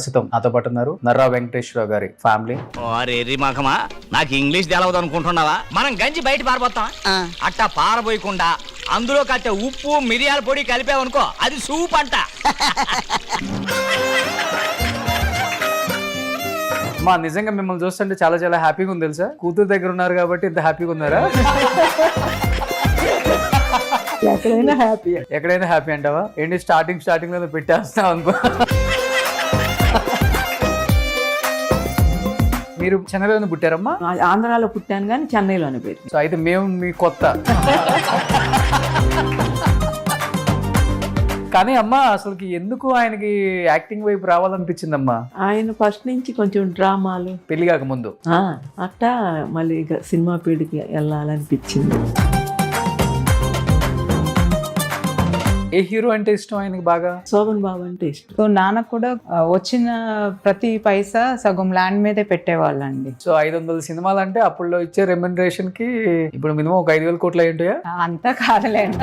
ప్రస్తుతం నాతో పాటు ఉన్నారు నర్రా వెంకటేశ్వరరావు గారి ఫ్యామిలీ. నాకు ఇంగ్లీష్ తెలవదు అనుకుంటున్నావా? మనం గంజి బయట పారబోతాం, అట్టా పారబోయకుండా అందులో కట్టే ఉప్పు మిరియాల పొడి కలిపావనుకో అది సూప్ అంట. మా నిజంగా మిమ్మల్ని చూస్తుంటే చాలా చాలా హ్యాపీగా ఉంది తెలుసా. కూతురు దగ్గర ఉన్నారు కాబట్టి ఇంత హ్యాపీగా ఉన్నారా? ఎక్కడైనా హ్యాపీ అంటావా? ఏంటి స్టార్టింగ్ లో పెట్టేస్తావు అనుకో. మీరు చెన్నైలోనే పుట్టారమ్మా? ఆంధ్రాలో పుట్టాను కానీ చెన్నైలోనే పెరిగాను. సో అయితే మేము మీ కొత్త. కానీ అమ్మా అసలుకి ఎందుకు ఆయనకి యాక్టింగ్ వైపు రావాలనిపించిందమ్మా? ఆయన ఫస్ట్ నుంచి కొంచెం డ్రామాలు పెళ్లి కాక ముందు అట్టా మళ్ళీ ఇక సినిమా ఫీల్డ్కి వెళ్ళాలనిపించింది. ఏ హీరో అంటే ఇష్టం ఆయనకి బాగా? శోభన్ బాబు అంటే ఇష్టం. సో నాన్న కూడా వచ్చిన ప్రతి పైసా సగం ల్యాండ్ మీదే పెట్టేవాళ్ళండి. సో 500 సినిమాలు అంటే అప్పుడులో ఇచ్చే రెమ్యునరేషన్ కి ఇప్పుడు మినిమం ఒక 5,000 కోట్లు అయి ఉంటాయా? అంతా కాదులేండి.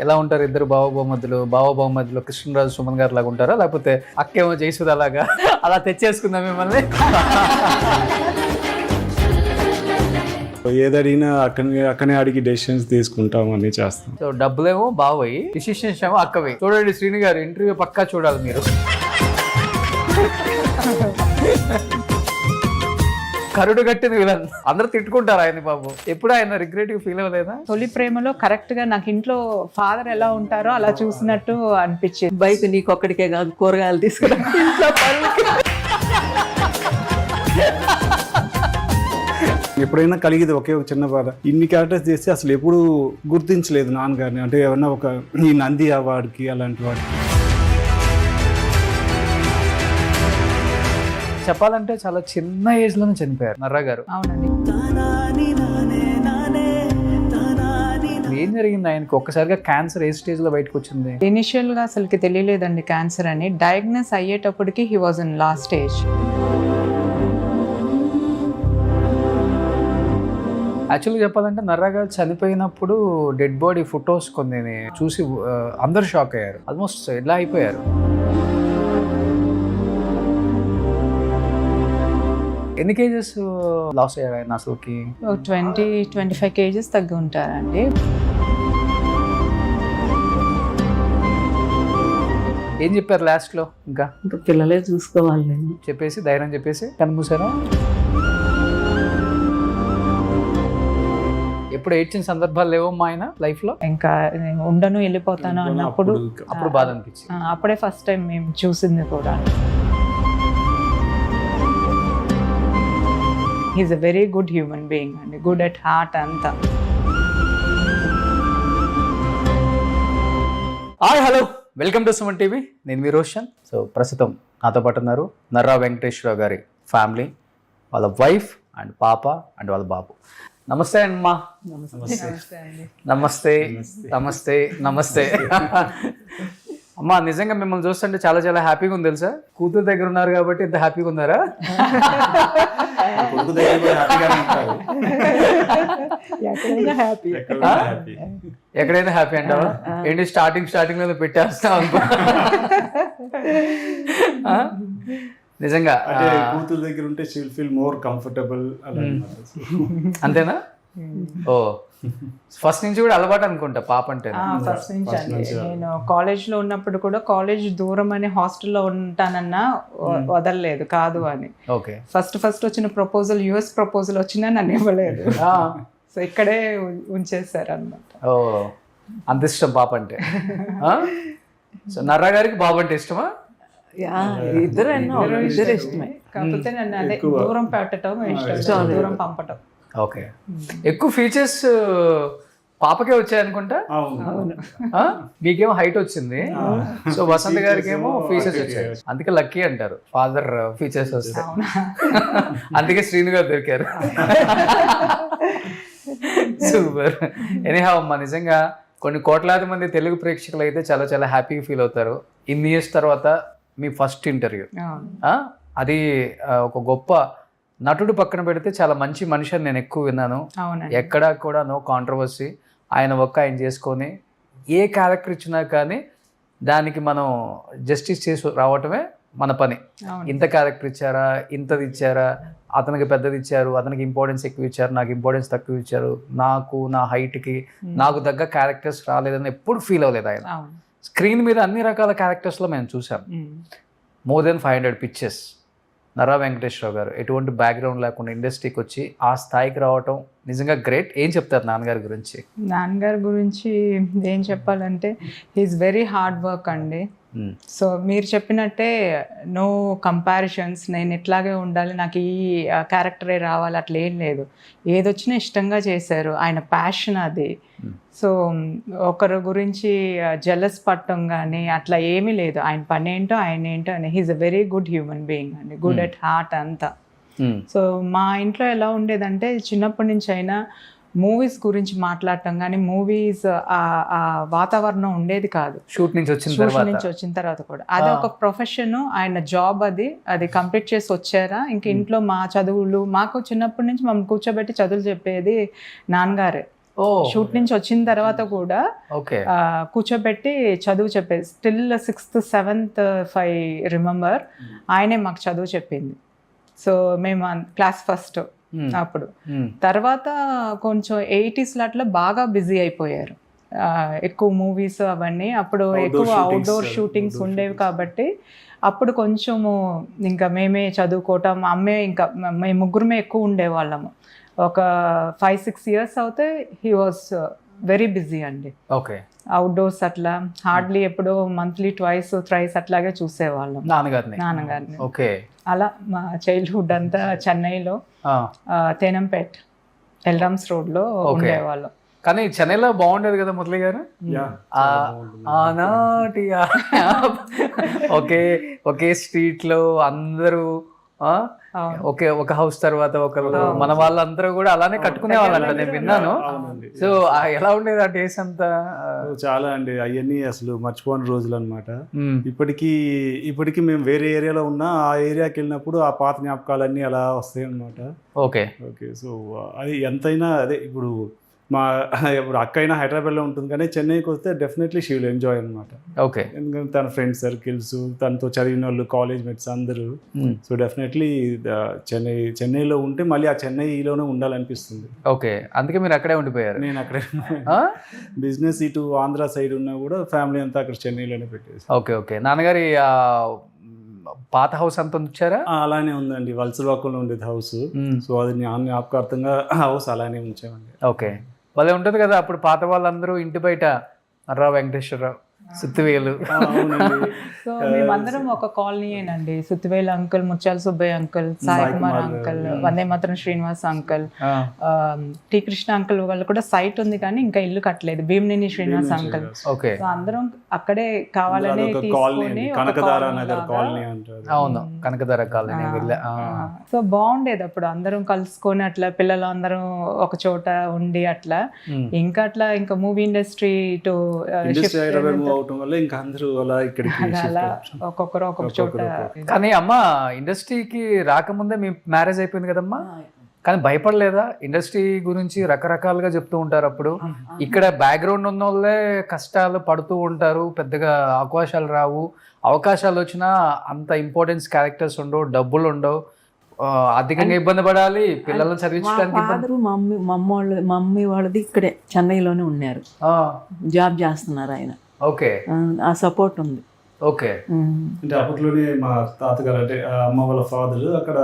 ఎలా ఉంటారు ఇద్దరు బావబహుమతులు కృష్ణరాజు సుమన్ గారు లాగా ఉంటారా, లేకపోతే అక్కేమో జయసుధ అలాగా అలా తెచ్చేసుకుందాం మిమ్మల్ని? ఏదడిగినా అక్కనే అడిగి డెసిషన్స్ తీసుకుంటాం, అన్ని చేస్తాం. సో డబ్బులేమో బావయి, డిసిషన్స్ ఏమో అక్కవి. చూడండి శ్రీని గారు ఇంటర్వ్యూ పక్కా చూడాలి మీరు. కరుడు కట్టిన విలన్ అందరూ తిట్టుకుంటారు ఆయన బాబు. ఎప్పుడు ఆయన రిగ్రెట్ ఫీల్ అవ్వలేదా? తొలి ప్రేమలో కరెక్ట్ గా నాకు ఇంట్లో ఫాదర్ ఎలా ఉంటారో అలా చూసినట్టు అనిపించింది. బైక్ నీకొక్కడికే కాదు, కూరగాయలు తీసుకురా ఇంట్లో పనులకి. ఎప్పుడైనా కలిగేది ఒకే ఒక చిన్న బాధ, ఇన్ని క్యారెక్టర్స్ చేస్తే అసలు ఎప్పుడు గుర్తించలేదు నాన్నగారిని. అంటే ఏమన్నా ఒక ఈ నంది అవార్డుకి అలాంటి వాడికి. చెప్పాలంటే చాలా చిన్న ఏజ్ లోనే చనిపోయారు నర్రా గారు. అవునండి. ఏం జరిగింది ఆయనకి? ఒక్కసారిగా క్యాన్సర్ ఏ స్టేజ్ లో బయటకు వచ్చింది? ఇనిషియల్ గా అసలుకి తెలియలేదండి క్యాన్సర్ అని. డయాగ్నోస్ అయ్యేటప్పటికి he was in last stage. యాక్చువల్గా చెప్పాలంటే నర్రా గారు చనిపోయినప్పుడు డెడ్ బాడీ ఫొటోస్ కొన్ని చూసి అందరు షాక్ అయ్యారు. ఆల్మోస్ట్ ఇలా అయిపోయారు. ఎన్ని కేజెస్ లాస్ అయ్యారు ఆయన అసలుకి? 20-25 కేజెస్ తగ్గి ఉంటారండి. ఏం చెప్పారు లాస్ట్ లో? ఇంకా పిల్లలే చూసుకోవాలి చెప్పేసి ధైర్యం చెప్పేసి కనుమూసారా? ఎప్పుడు ఏడ్చిన సందర్భాలు లేవమ్మా ఆయన లైఫ్ లో? ఇంకా నేను ఉండను వెళ్ళిపోతాను అన్నప్పుడు అప్పుడు బాధ అనిపించింది. అప్పుడే ఫస్ట్ టైం మేము చూసింది కూడా. He's a very good human being అండి, గుడ్ అట్ హార్ట్ అంతా. Hi hello, welcome to Suman TV. నేను మీ రోషన్. సో ప్రస్తుతం నాతో పాటు ఉన్నారు నర్రా వెంకటేశ్వరరావు గారి ఫ్యామిలీ, వాళ్ళ వైఫ్ అండ్ పాప అండ్ వాళ్ళ బాబు. నమస్తే అమ్మా. నమస్తే నమస్తే నమస్తే. అమ్మా నిజంగా మిమ్మల్ని చూస్తుంటే చాలా చాలా హ్యాపీగా ఉంది తెలుసా. కూతురు దగ్గర ఉన్నారు కాబట్టి ఇంత హ్యాపీగా ఉన్నారా? ఎక్కడైనా హ్యాపీ అంటావా? ఏంటి స్టార్టింగ్ లో పెట్టేస్తావు అనుకో. నిజంగా కూతురు దగ్గర ఉంటే she will feel more comfortable. అంతేనా? ఓ ఫస్ట్ నుంచి కూడా అలవాటు అనుకుంటా పాప అంటే. ఫస్ట్ నుంచి అండి. నేను కాలేజ్ లో ఉన్నప్పుడు కూడా కాలేజ్ దూరం అని హాస్టల్లో ఉంటానన్నా వదలలేదు కాదు అని. ఓకే. ఫస్ట్ వచ్చిన ప్రపోజల్ US ప్రపోజల్ వచ్చినా నన్ను ఇవ్వలేదు. సో ఇక్కడే ఉంచేసారు అన్నమాట. ఓ అంత ఇష్టం పాప అంటే. సో నర్రా గారికి బాబు అంటే ఇష్టమా? ఇద్దరు ఇష్టమే. కాకపోతే నన్ను అదే దూరం పెట్టడం ఇష్టం, దూరం పంపటం. ఓకే. ఎక్కువ ఫీచర్స్ పాపకే వచ్చాయనుకుంటా. మీకేమో హైట్ వచ్చింది, సో వసంత్ గారికి ఏమో ఫీచర్స్ వచ్చాయి. అందుకే లక్కీ అంటారు ఫాదర్ ఫీచర్స్ వస్తాయి. అందుకే శ్రీను గారు దొరికారు. సూపర్. ఎనీహౌ అమ్మా, నిజంగా కొన్ని కోట్లాది మంది తెలుగు ప్రేక్షకులు అయితే చాలా చాలా హ్యాపీగా ఫీల్ అవుతారు. ఇన్ని ఇయర్స్ తర్వాత మీ ఫస్ట్ ఇంటర్వ్యూ. అది ఒక గొప్ప నటుడు పక్కన పెడితే చాలా మంచి మనిషి అని నేను ఎక్కువ విన్నాను. ఎక్కడా కూడా నో కాంట్రవర్సీ. ఆయన ఒక్క ఆయన చేసుకొని ఏ క్యారెక్టర్ ఇచ్చినా కానీ దానికి మనం జస్టిస్ చేసి రావటమే మన పని. అవును. ఇంత క్యారెక్టర్ ఇచ్చారా, ఇంతది ఇచ్చారా, అతనికి పెద్దది ఇచ్చారు, అతనికి ఇంపార్టెన్స్ ఎక్కువ ఇచ్చారు, నాకు ఇంపార్టెన్స్ తక్కువ ఇచ్చారు, నాకు నా హైట్కి నాకు తగ్గ క్యారెక్టర్స్ రాలేదని ఎప్పుడు ఫీల్ అవ్వలేదు ఆయన. అవును. స్క్రీన్ మీద అన్ని రకాల క్యారెక్టర్స్లో మేము చూసాం. More than 500 pictures. Nara Venkateswara Rao garu ఎటువంటి బ్యాక్గ్రౌండ్ లేకుండా ఇండస్ట్రీకి వచ్చి ఆ స్థాయికి రావటం నిజంగా గ్రేట్. ఏం చెప్తారు నాన్నగారి గురించి? నాన్నగారి గురించి ఏం చెప్పాలంటే హీఈస్ వెరీ హార్డ్ వర్క్ అండి. సో మీరు చెప్పినట్టే నో కంపారిజన్స్, నేను ఇట్లాగే ఉండాలి, నాకు ఈ క్యారెక్టరే రావాలి అట్లా ఏం లేదు. ఏదొచ్చినా ఇష్టంగా చేశారు, ఆయన ప్యాషన్ అది. సో ఒకరి గురించి జెలస్ పట్టడం కానీ అట్లా ఏమీ లేదు. ఆయన పని ఏంటో ఆయన ఏంటో అని. He is a very good human being అండి, గుడ్ ఎట్ హార్ట్ అంతా. సో మా ఇంట్లో ఎలా ఉండేదంటే చిన్నప్పటి నుంచి అయినా మూవీస్ గురించి మాట్లాడటం కానీ మూవీస్ ఆ వాతావరణం ఉండేది కాదు. షూట్ నుంచి వచ్చిన తర్వాత కూడా అది ఒక ప్రొఫెషన్, ఆయన జాబ్ అది కంప్లీట్ చేసి వచ్చారా. ఇంక ఇంట్లో మా చదువులు, మాకు చిన్నప్పటి నుంచి మమ్మల్ని కూర్చోబెట్టి చదువులు చెప్పేది నాన్నగారే. షూట్ నుంచి వచ్చిన తర్వాత కూడా కూర్చోబెట్టి చదువు చెప్పేది. Still 6th 7th I remember ఆయనే మాకు చదువు చెప్పింది. సో మేము క్లాస్ ఫస్ట్ అప్పుడు. తర్వాత కొంచెం 80s అట్లా బాగా బిజీ అయిపోయారు, ఎక్కువ మూవీస్ అవన్నీ. అప్పుడు ఎక్కువ అవుట్డోర్ షూటింగ్స్ ఉండేవి కాబట్టి అప్పుడు కొంచెము ఇంకా మేమే చదువుకోవటం, అమ్మే ఇంకా మేము ముగ్గురమే ఎక్కువ ఉండేవాళ్ళము. ఒక 5-6 years అవుతే హీ వాజ్ వెరీ బిజీ అండి. ఓకే. అవుట్డోర్స్ అట్లా హార్డ్లీ ఎప్పుడో మంత్లీ 2-3 అట్లాగే చూసేవాళ్ళం నాన్నగారిని. ఓకే. అలా మా చైల్డ్హుడ్ అంతా చెన్నైలో తేనంపేట్ ఎల్రామ్స్ రోడ్లో ఉండేవాళ్ళం. కానీ చెన్నైలో బాగుండేది కదా మురళి గారు. ఆనాటి ఒకే స్ట్రీట్ లో అందరూ ఒక హౌస్ తర్వాత ఒకరు, మన వాళ్ళందరూ కూడా అలానే కట్టుకునే వాళ్ళంట, నేను విన్నాను. సో ఎలా ఉండేది ఆ డేస్ అంతా? చాలా అండి, అవన్నీ అసలు మర్చిపోని రోజులు అనమాట. ఇప్పటికీ మేము వేరే ఏరియాలో ఉన్నా ఆ ఏరియాకి వెళ్ళినప్పుడు ఆ పాత జ్ఞాపకాలన్నీ అలా వస్తాయి అనమాట. ఓకే. సో అది ఎంతైనా అదే ఇప్పుడు ఇప్పుడు అక్క అయినా హైదరాబాద్లో ఉంటుంది కానీ చెన్నైకి వస్తే డెఫినెట్లీ షీ విల్ ఎంజాయ్ అనమాట. ఓకే. ఎందుకంటే తన ఫ్రెండ్ సర్కిల్స్, తనతో చదివిన వాళ్ళు, కాలేజ్ మేట్స్ అందరూ. సో డెఫినెట్లీ చెన్నైలో ఉంటే మళ్ళీ ఆ చెన్నైలోనే ఉండాలనిపిస్తుంది. ఓకే. అందుకే మీరు అక్కడే ఉండిపోయారు? నేను అక్కడే బిజినెస్ ఇటు ఆంధ్ర సైడ్ ఉన్నా కూడా ఫ్యామిలీ అంతా అక్కడ చెన్నైలోనే పెట్టేసి. ఓకే. ఓకే. నాన్నగారి పాత హౌస్ అంతా ఉంచారా? అలానే ఉందండి, వలసవాకంలో ఉండేది హౌస్. సో అది జ్ఞాపకార్థంగా హౌస్ అలానే ఉంచామండి. ఓకే. భలే ఉంటుంది కదా అప్పుడు పాత వాళ్ళందరూ ఇంటి బయట నర్రా వెంకటేశ్వరరావు, సుత్తివేలు. సో మేమందరం ఒక కాలనీయేనండి. సుత్తివేలు అంకుల్, ముత్యాల సుబ్బయ్య అంకుల్, సాయి కుమార్ అంకుల్, వందే మాత్రం Srinivas uncle, T Krishna uncle వాళ్ళు కూడా సైట్ ఉంది కానీ ఇంకా ఇల్లు కట్టలేదు, Bhimineni Srinivas uncle. Okay. So అందరం అక్కడే కావాలని తీసుకొని అవును, కనకదార కాలనీ. సో బాగుండేది అప్పుడు అందరం కలుసుకొని అట్లా, పిల్లలు అందరం ఒక చోట ఉండి అట్లా. ఇంకా అట్లా ఇంకా మూవీ ఇండస్ట్రీ టు ఒక్కొక్కరు ఒక్కొక్క చోట. కానీ అమ్మ ఇండస్ట్రీకి రాకముందే మీ మ్యారేజ్ అయిపోయింది కదమ్మా, కానీ భయపడలేదా? ఇండస్ట్రీ గురించి రకరకాలుగా చెప్తూ ఉంటారు. అప్పుడు ఇక్కడ బ్యాక్గ్రౌండ్ ఉన్న వాళ్ళే కష్టాలు పడుతూ ఉంటారు, పెద్దగా అవకాశాలు రావు, అవకాశాలు వచ్చినా అంత ఇంపార్టెన్స్ క్యారెక్టర్స్ ఉండవు, డబ్బులు ఉండవు, అధికంగా ఇబ్బంది పడాలి, పిల్లలను చదివించడానికి. మమ్మీ వాళ్ళది ఇక్కడే చెన్నైలోనే ఉన్నారు, జాబ్ చేస్తున్నారు ఆయన. ఓకే. ఆ సపోర్ట్ ఉంది. ఓకే. అంటే అప్పట్లోనే మా తాతగారు అంటే అమ్మ వాళ్ళ ఫాదర్ అక్కడ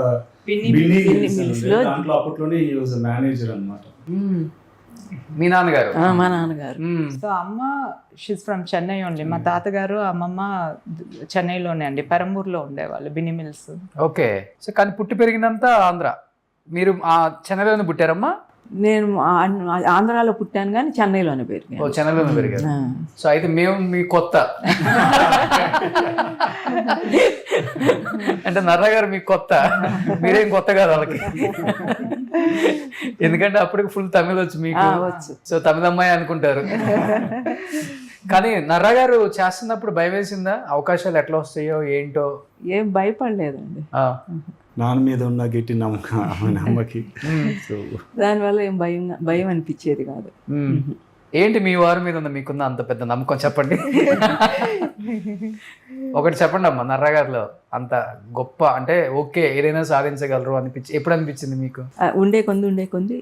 దాంట్లో అప్పట్లోనే మేనేజర్ అన్నమాట. మీ నాన్నగారు? మా నాన్నగారు. సో అమ్మ షీస్ ఫ్రమ్ చెన్నై ఓన్లీ. మా తాతగారు అమ్మమ్మ చెన్నైలోనే అండి, పెరంబూర్లో ఉండేవాళ్ళు, బిని మిల్స్. ఓకే. సో కానీ పుట్టి పెరిగిందంతా ఆంధ్ర. మీరు చెన్నైలోనే పుట్టారమ్మా? నేను ఆంధ్రాలో పుట్టాను కానీ చెన్నైలోనే పెరిగాను. చెన్నైలోనే పెరిగారు. సో అయితే మేము మీ కొత్త అంటే నర్రా గారు మీకు కొత్త, మీరేం కొత్త కాదు వాళ్ళకి. ఎందుకంటే అప్పటికి ఫుల్ తమిళ వచ్చు మీకు, సో తమిళ అమ్మాయి అనుకుంటారు. కానీ నర్రా గారు చేస్తున్నప్పుడు భయం వేసిందా? అవకాశాలు ఎట్లా వస్తాయో ఏంటో? ఏం భయపడలేదండి, నాన్న మీద ఉన్న గట్టి నమ్మకం అమ్మకి. సో దానివల్ల ఏం భయం అనిపించేది కాదు. ఏంటి మీ వారి మీద ఉన్న మీకున్న అంత పెద్ద నమ్మకం చెప్పండి. ఒకటి చెప్పండి అమ్మా, నర్రా గారిలో అంత గొప్ప అంటే ఓకే ఏదైనా సాధించగలరు ఎప్పుడు అనిపించింది మీకు? ఉండే కొంది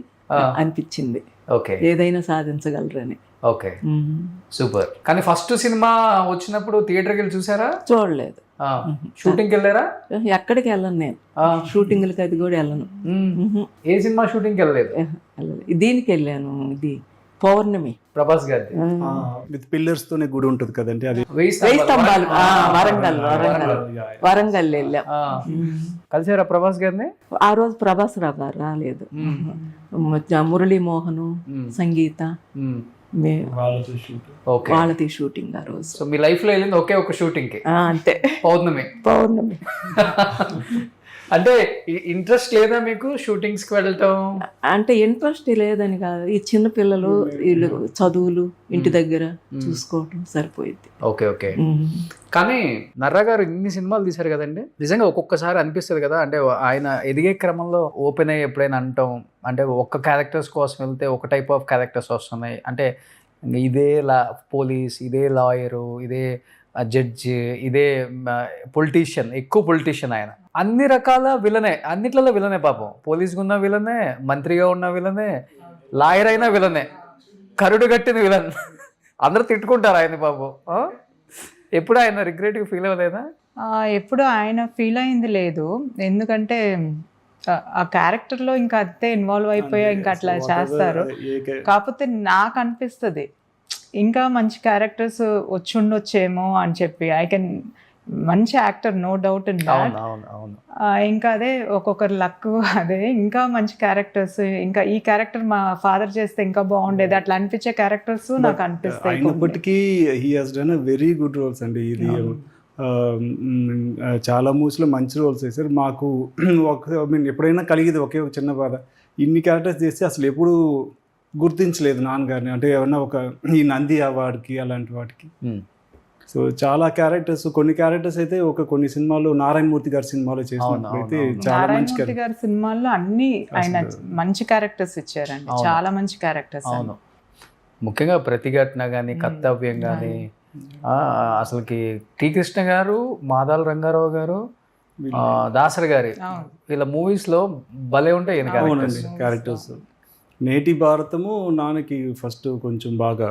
అనిపించింది ఓకే ఏదైనా సాధించగలరని. Okay super. కానీ ఫస్ట్ సినిమా వచ్చినప్పుడు థియేటర్కి వెళ్ళి చూసారా? చూడలేదు. షూటింగ్కి వెళ్ళారా? ఎక్కడికి వెళ్ళను నేను, షూటింగ్లకి అది కూడా వెళ్ళను. ఏ సినిమా షూటింగ్కి వెళ్ళలేదు? దీనికి వెళ్ళాను, ఇది పౌర్ణమి ప్రభాస్ గారి విత్ పిల్లర్స్ తోనే గుడి ఉంటుంది కదండి, అది వెయ్యి స్తంభాలు. వరంగల్ వెళ్ళాం. కలిసారా ప్రభాస్ గారిని? ఆ రోజు ప్రభాస్ రావు గారు రాలేదు, మురళీమోహను సంగీత వాళ్ళది షూటింగ్ ఆ రోజు. సో మీ లైఫ్ లో వెళ్ళింది ఒకే ఒక షూటింగ్ కి, అంతే, పౌర్ణమి. అంటే ఇంట్రెస్ట్ లేదా మీకు షూటింగ్స్ కి వెళ్ళటం? అంటే ఇంట్రెస్ట్ లేదని కాదు, ఈ చిన్న పిల్లలు వీళ్ళు చదువులు ఇంటి దగ్గర చూసుకోవటం సరిపోయింది. Okay okay. కానీ నర్రా గారు ఇన్ని సినిమాలు తీశారు కదండి, నిజంగా ఒక్కొక్కసారి అనిపిస్తుంది కదా, అంటే ఆయన ఎదిగే క్రమంలో ఓపెన్ అయ్యి ఎప్పుడైనా అంటాం అంటే ఒక్క క్యారెక్టర్స్ కోసం వెళ్తే ఒక టైప్ ఆఫ్ క్యారెక్టర్స్ వస్తున్నాయి, అంటే ఇదే పోలీస్, ఇదే లాయరు, ఇదే జడ్జి, ఇదే పొలిటీషియన్, ఎక్కువ పొలిటీషియన్ ఆయన. అన్ని రకాల విలనే, అన్నిట్లలో విలనే పాపం. పోలీస్గా ఉన్న విలనే, మంత్రిగా ఉన్న విలనే, లాయర్ అయినా విలనే, కరుడు కట్టిన విలన్. అందరూ తిట్టుకుంటారు ఆయన పాపం. ఎప్పుడు ఆయన రిగ్రెట్గా ఫీల్ అవ్వలేదా? ఎప్పుడు ఆయన ఫీల్ అయింది లేదు, ఎందుకంటే ఆ క్యారెక్టర్లో ఇంకా అంతే ఇన్వాల్వ్ అయిపోయా, ఇంకా అట్లా చేస్తారు. కాకపోతే నాకు అనిపిస్తుంది ఇంకా మంచి క్యారెక్టర్స్ వచ్చి ఉండొచ్చేమో అని చెప్పి. ఐ కెన్ మంచి actor, no doubt in that. ఇంకా అదే ఒక్కొక్కరు లక్, అదే ఇంకా మంచి క్యారెక్టర్స్, ఇంకా ఈ క్యారెక్టర్ మా ఫాదర్ చేస్తే ఇంకా బాగుండేది అట్లా అనిపించే క్యారెక్టర్స్ నాకు అనిపిస్తాయి. అయినప్పటికీ he has done a very good roles అండి. ఇది చాలా మూవీస్లో మంచి రోల్స్ చేశారు. మాకు ఎప్పుడైనా కలిగేది ఒకే ఒక చిన్న బాధ, ఇన్ని క్యారెక్టర్స్ చేస్తే అసలు ఎప్పుడు గుర్తించలేదు నాన్నగారిని, అంటే ఏమన్నా ఒక ఈ నంది అవార్డుకి అలాంటి వాటికి. సో చాలా క్యారెక్టర్స్, కొన్ని క్యారెక్టర్స్ అయితే కొన్ని సినిమాలు నారాయణమూర్తి గారి సినిమాలో చేసినప్పుడు అయితే చాలా మంచి నారాయణమూర్తి గారి సినిమాల్లో అన్ని ఆయన మంచి క్యారెక్టర్స్ ఇచ్చారండి, చాలా మంచి క్యారెక్టర్స్. అవును, ముఖ్యంగా ప్రతిఘటన కానీ, కర్తవ్యం కానీ, అసలుకి టి కృష్ణ గారు, మాదాల రంగారావు గారు, దాసరి గారి వీళ్ళ మూవీస్లో భలే ఉంటాయి క్యారెక్టర్స్. నేటి భారతము నాన్నకి ఫస్ట్ కొంచెం బాగా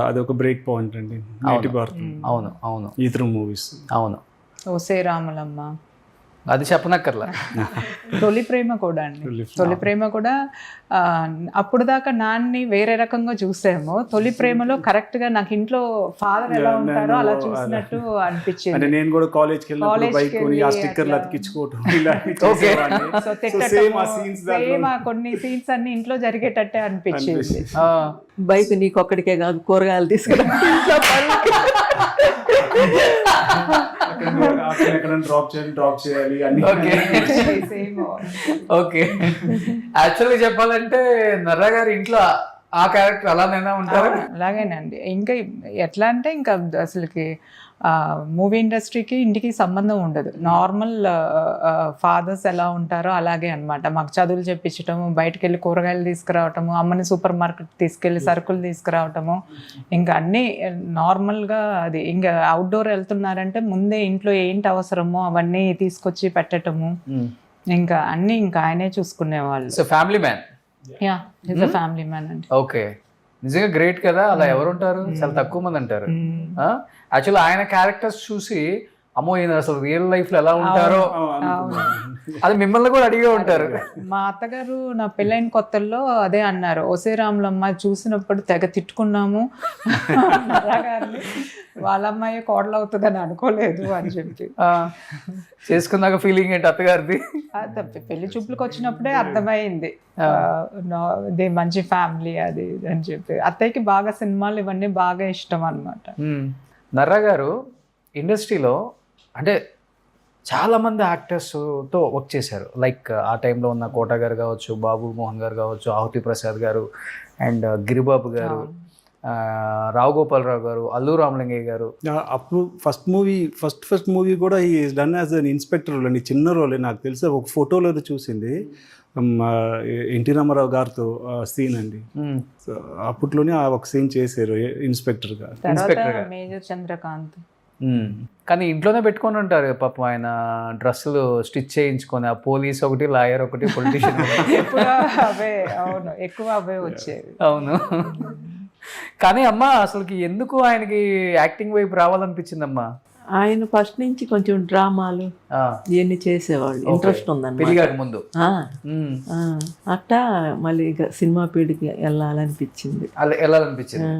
అదొక బ్రేక్ పాయింట్ అండి, నేటి భారతం. అవును అవును, ఇతర మూవీస్. అవును, ఓసే రాములమ్మ, అది చెప్పనక్కర్లా. తొలి ప్రేమ కూడా అండి, తొలి ప్రేమ కూడా అప్పుడు దాకా నాన్ని వేరే రకంగా చూసాము, తొలి ప్రేమలో కరెక్ట్ గా నాకు ఇంట్లో ఫాదర్ ఎలా ఉంటారో అలా చూసినట్టు అనిపించింది. నేను కూడా కాలేజ్కి వెళ్ళినప్పుడు బైక్ కొని ఆ స్టిక్కర్లు అతికించుకోవటం, కొన్ని సీన్స్ అన్ని ఇంట్లో జరిగేటట్టే అనిపించింది. బైక్ నీకొక్కడికే కాదు, కూరగాయలు తీసుకురా డ్రాప్ చేయాలి. ఓకే, యాక్చువల్గా చెప్పాలంటే నర్రా గారి ఇంట్లో ఆ క్యారెక్టర్ అలానైనా ఉంటారు. అలాగేనండి. ఇంకా ఎట్లా అంటే ఇంకా అసలుకి మూవీ ఇండస్ట్రీకి ఇంటికి సంబంధం ఉండదు. నార్మల్ ఫాదర్స్ ఎలా ఉంటారో అలాగే అనమాట. మాకు చదువులు చెప్పించటము, బయటకు వెళ్ళి కూరగాయలు తీసుకురావటము, అమ్మని సూపర్ మార్కెట్ తీసుకెళ్ళి సరుకులు తీసుకురావటము, ఇంకా అన్నీ నార్మల్గా. అది ఇంకా అవుట్డోర్ వెళ్తున్నారంటే ముందే ఇంట్లో ఏంటి అవసరమో అవన్నీ తీసుకొచ్చి పెట్టటము, ఇంకా అన్నీ ఇంకా ఆయనే చూసుకునేవాళ్ళు. So family man. Yeah, is a family man అండి. ఓకే, నిజంగా గ్రేట్ కదా. అలా ఎవరు ఉంటారు, చాలా తక్కువ మంది అంటారు. యాక్చువల్లీ ఆయన క్యారెక్టర్స్ చూసి అమ్మో ఈయన అసలు రియల్ లైఫ్ లో ఎలా ఉంటారో అది మిమ్మల్ని కూడా అడిగే ఉంటారు. మా అత్తగారు నా పెళ్ళైన కొత్తల్లో అదే అన్నారు, ఓసే రాములమ్మ చూసినప్పుడు తెగ తిట్టుకున్నాము గారిని, వాళ్ళ అమ్మాయి కోడలు అవుతుందని అనుకోలేదు అని చెప్పి. చేసుకున్నాక ఫీలింగ్ ఏంటి అత్తగారిది? పెళ్లి చూపులకు వచ్చినప్పుడే అర్థమైంది ఇది మంచి ఫ్యామిలీ అది అని చెప్పి. అత్తయ్యకి బాగా సినిమాలు ఇవన్నీ బాగా ఇష్టం అన్నమాట. నర్రా గారు ఇండస్ట్రీలో అంటే చాలామంది యాక్టర్స్తో వర్క్ చేశారు. లైక్ ఆ టైంలో ఉన్న కోట గారు కావచ్చు, బాబు మోహన్ గారు కావచ్చు, ఆహుతి ప్రసాద్ గారు అండ్ గిరిబాబు గారు, రావు గోపాలరావు గారు, అల్లు రామలింగయ్య గారు. అప్పుడు ఫస్ట్ మూవీ కూడా ఈ done as an inspector role అండి, చిన్న రోలే. నాకు తెలిసి ఒక ఫోటోలో చూసింది ఎన్టీ రామారావు గారితో సీన్ అండి. సో అప్పట్లోనే ఆ ఒక సీన్ చేశారు ఇన్స్పెక్టర్ గారు. తర్వాత మేజర్ చంద్రకాంత్. కానీ ఇంట్లోనే పెట్టుకొని ఉంటారు పాపం ఆయన, డ్రెస్సులు స్టిచ్ చేయించుకొని. ఆ పోలీస్ ఒకటి, లాయర్ ఒకటి, పొలిటీషియన్ ఎప్పుడు అవే, అవును ఎక్కువ అవే వచ్చేవి. అవును. కానీ అమ్మ అసలుకి ఎందుకు ఆయనకి యాక్టింగ్ వైపు రావాలనిపించిందమ్మా? ఆయన ఫస్ట్ నుంచి కొంచెం డ్రామాలు ఇవన్నీ చేసేవాళ్ళు, ఇంట్రెస్ట్ ఉందన్నమాట. పెళ్ళిగాక ముందు అట్టా మళ్ళీ ఇక సినిమా ఫీల్డ్కి వెళ్ళాలనిపించింది. అలా వెళ్ళాలనిపించింది.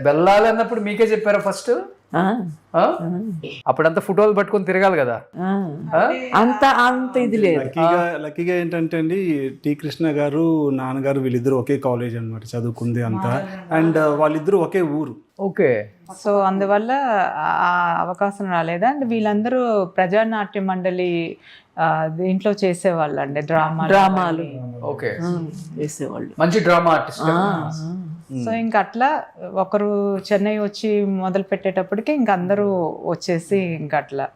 వెళ్ళాలన్నప్పుడు మీకే చెప్పారా ఫస్ట్? అప్పుడంతా ఫోటోలు పట్టుకొని తిరగాలి కదా. అంత ఇది లేదు. లక్కీగా ఏంటంటే అండి, టి కృష్ణ గారు నాన్నగారు వీళ్ళిద్దరు ఒకే కాలేజ్ అనమాట చదువుకుంది అంతా, అండ్ వాళ్ళిద్దరు ఒకే ఊరు. ఓకే. సో అందువల్ల ఆ అవకాశం రాలేదు. అండ్ వీళ్ళందరూ ప్రజానాట్య మండలి దీంట్లో చేసేవాళ్ళు అండి, డ్రామాలు. ఓకే, చేసేవాళ్ళు, మంచి డ్రామా ఆర్టిస్ట్. సో ఇంక అట్లా ఒకరు చెన్నై వచ్చి మొదలు పెట్టేటప్పటికి ఇంక అందరూ వచ్చేసి ఇంక అట్లా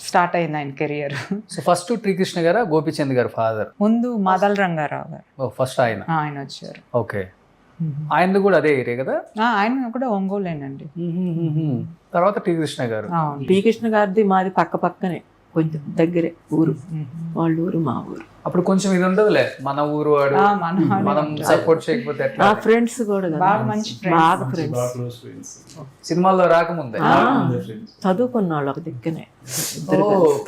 స్టార్ట్ అయింది ఆయన career. So first T Krishna గారు, గోపీచంద్ గారు ఫాదర్? ముందు మాదల రంగారావు గారు ఫస్ట్ ఆయన వచ్చారు. ఓకే. ఆయనది కూడా అదే ఏరియా కదా? ఆయన కూడా ఒంగోలేనండి. తర్వాత టి కృష్ణ గారు. టి కృష్ణ గారిది మాది పక్కనే, కొంచెం దగ్గరే ఊరు. వాళ్ళ ఊరు మా ఊరు. అప్పుడు కొంచెం ఇది ఉండదులే, మన ఊరు వాడు, మనం సపోర్ట్ చేయకపోతే ఎట్లా? ఫ్రెండ్స్ కూడా బాగా మంచి బాగా ఫ్రెండ్స్. సినిమాల్లో రాకముందే చదువుకున్న వాళ్ళు ఒక దిక్కనే,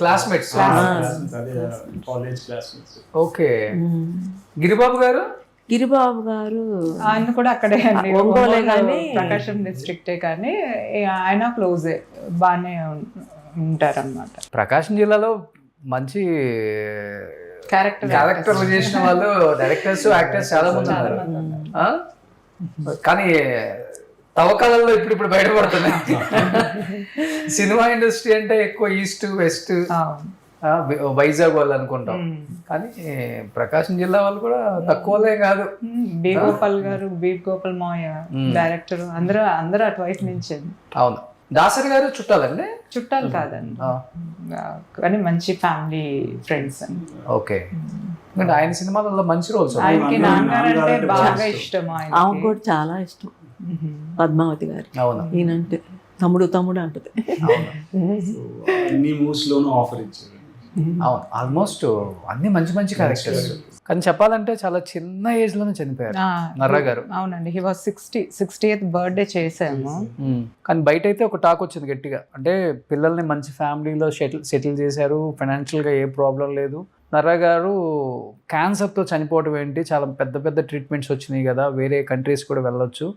క్లాస్మేట్స్. ఓకే. గిరిబాబు గారు? గిరిబాబు గారు ఆయన కూడా అక్కడే అండి, ఒంగోలే కానీ ప్రకాశం డిస్ట్రిక్టే, కానీ ఆయన క్లోజే, బాగానే ఉంటారన్నమాట. ప్రకాశం జిల్లాలో మంచి క్యారెక్టర్లు చేసిన వాళ్ళు, డైరెక్టర్స్, యాక్టర్స్ చాలా మంది ఉన్నారు. కానీ తవ్వకాలలో ఇప్పుడు బయటపడుతున్నాయి. సినిమా ఇండస్ట్రీ అంటే ఎక్కువ ఈస్ట్ వెస్ట్, వైజాగ్ వాళ్ళు అనుకుంటాం, కానీ ప్రకాశం జిల్లా వాళ్ళు కూడా తక్కువలే కాదు. బి గోపాల్ గారు, బి గోపాల్ మావయ్య డైరెక్టర్, అందరూ అటువైపు నుంచి. అవును. దాసరి గారు చుట్టాలండి? చుట్టాలు కాదండి, కానీ మంచి ఫ్యామిలీ ఫ్రెండ్స్ అండి. ఓకే. ఆయన సినిమాలలో మంచి రోల్స్. ఆయనకి నాన్నగారు అంటే బాగా ఇష్టం. ఆమె కూడా చాలా ఇష్టం, పద్మావతి గారు. అవును. ఈయనంటే తమ్ముడు అంటది. అన్ని మూవ్స్ లోనూ ఆఫర్ ఇచ్చారు. అవును, ఆల్మోస్ట్ అన్ని మంచి క్యారెక్టర్స్. కానీ చెప్పాలంటే చాలా చిన్న ఏజ్ లోనే చనిపోయారు నర్రా గారు. అవునండి, హీ వాస్ 60th బర్త్డే చేసాము. కానీ బయట అయితే ఒక టాక్ వచ్చింది గట్టిగా, అంటే పిల్లల్ని మంచి ఫ్యామిలీలో సెటిల్ చేశారు, ఫైనాన్షియల్ గా ఏ ప్రాబ్లం లేదు. నర్రా గారు క్యాన్సర్తో చనిపోవడం ఏంటి, చాలా పెద్ద ట్రీట్మెంట్స్ వచ్చినాయి కదా, వేరే కంట్రీస్ కూడా వెళ్ళొచ్చు,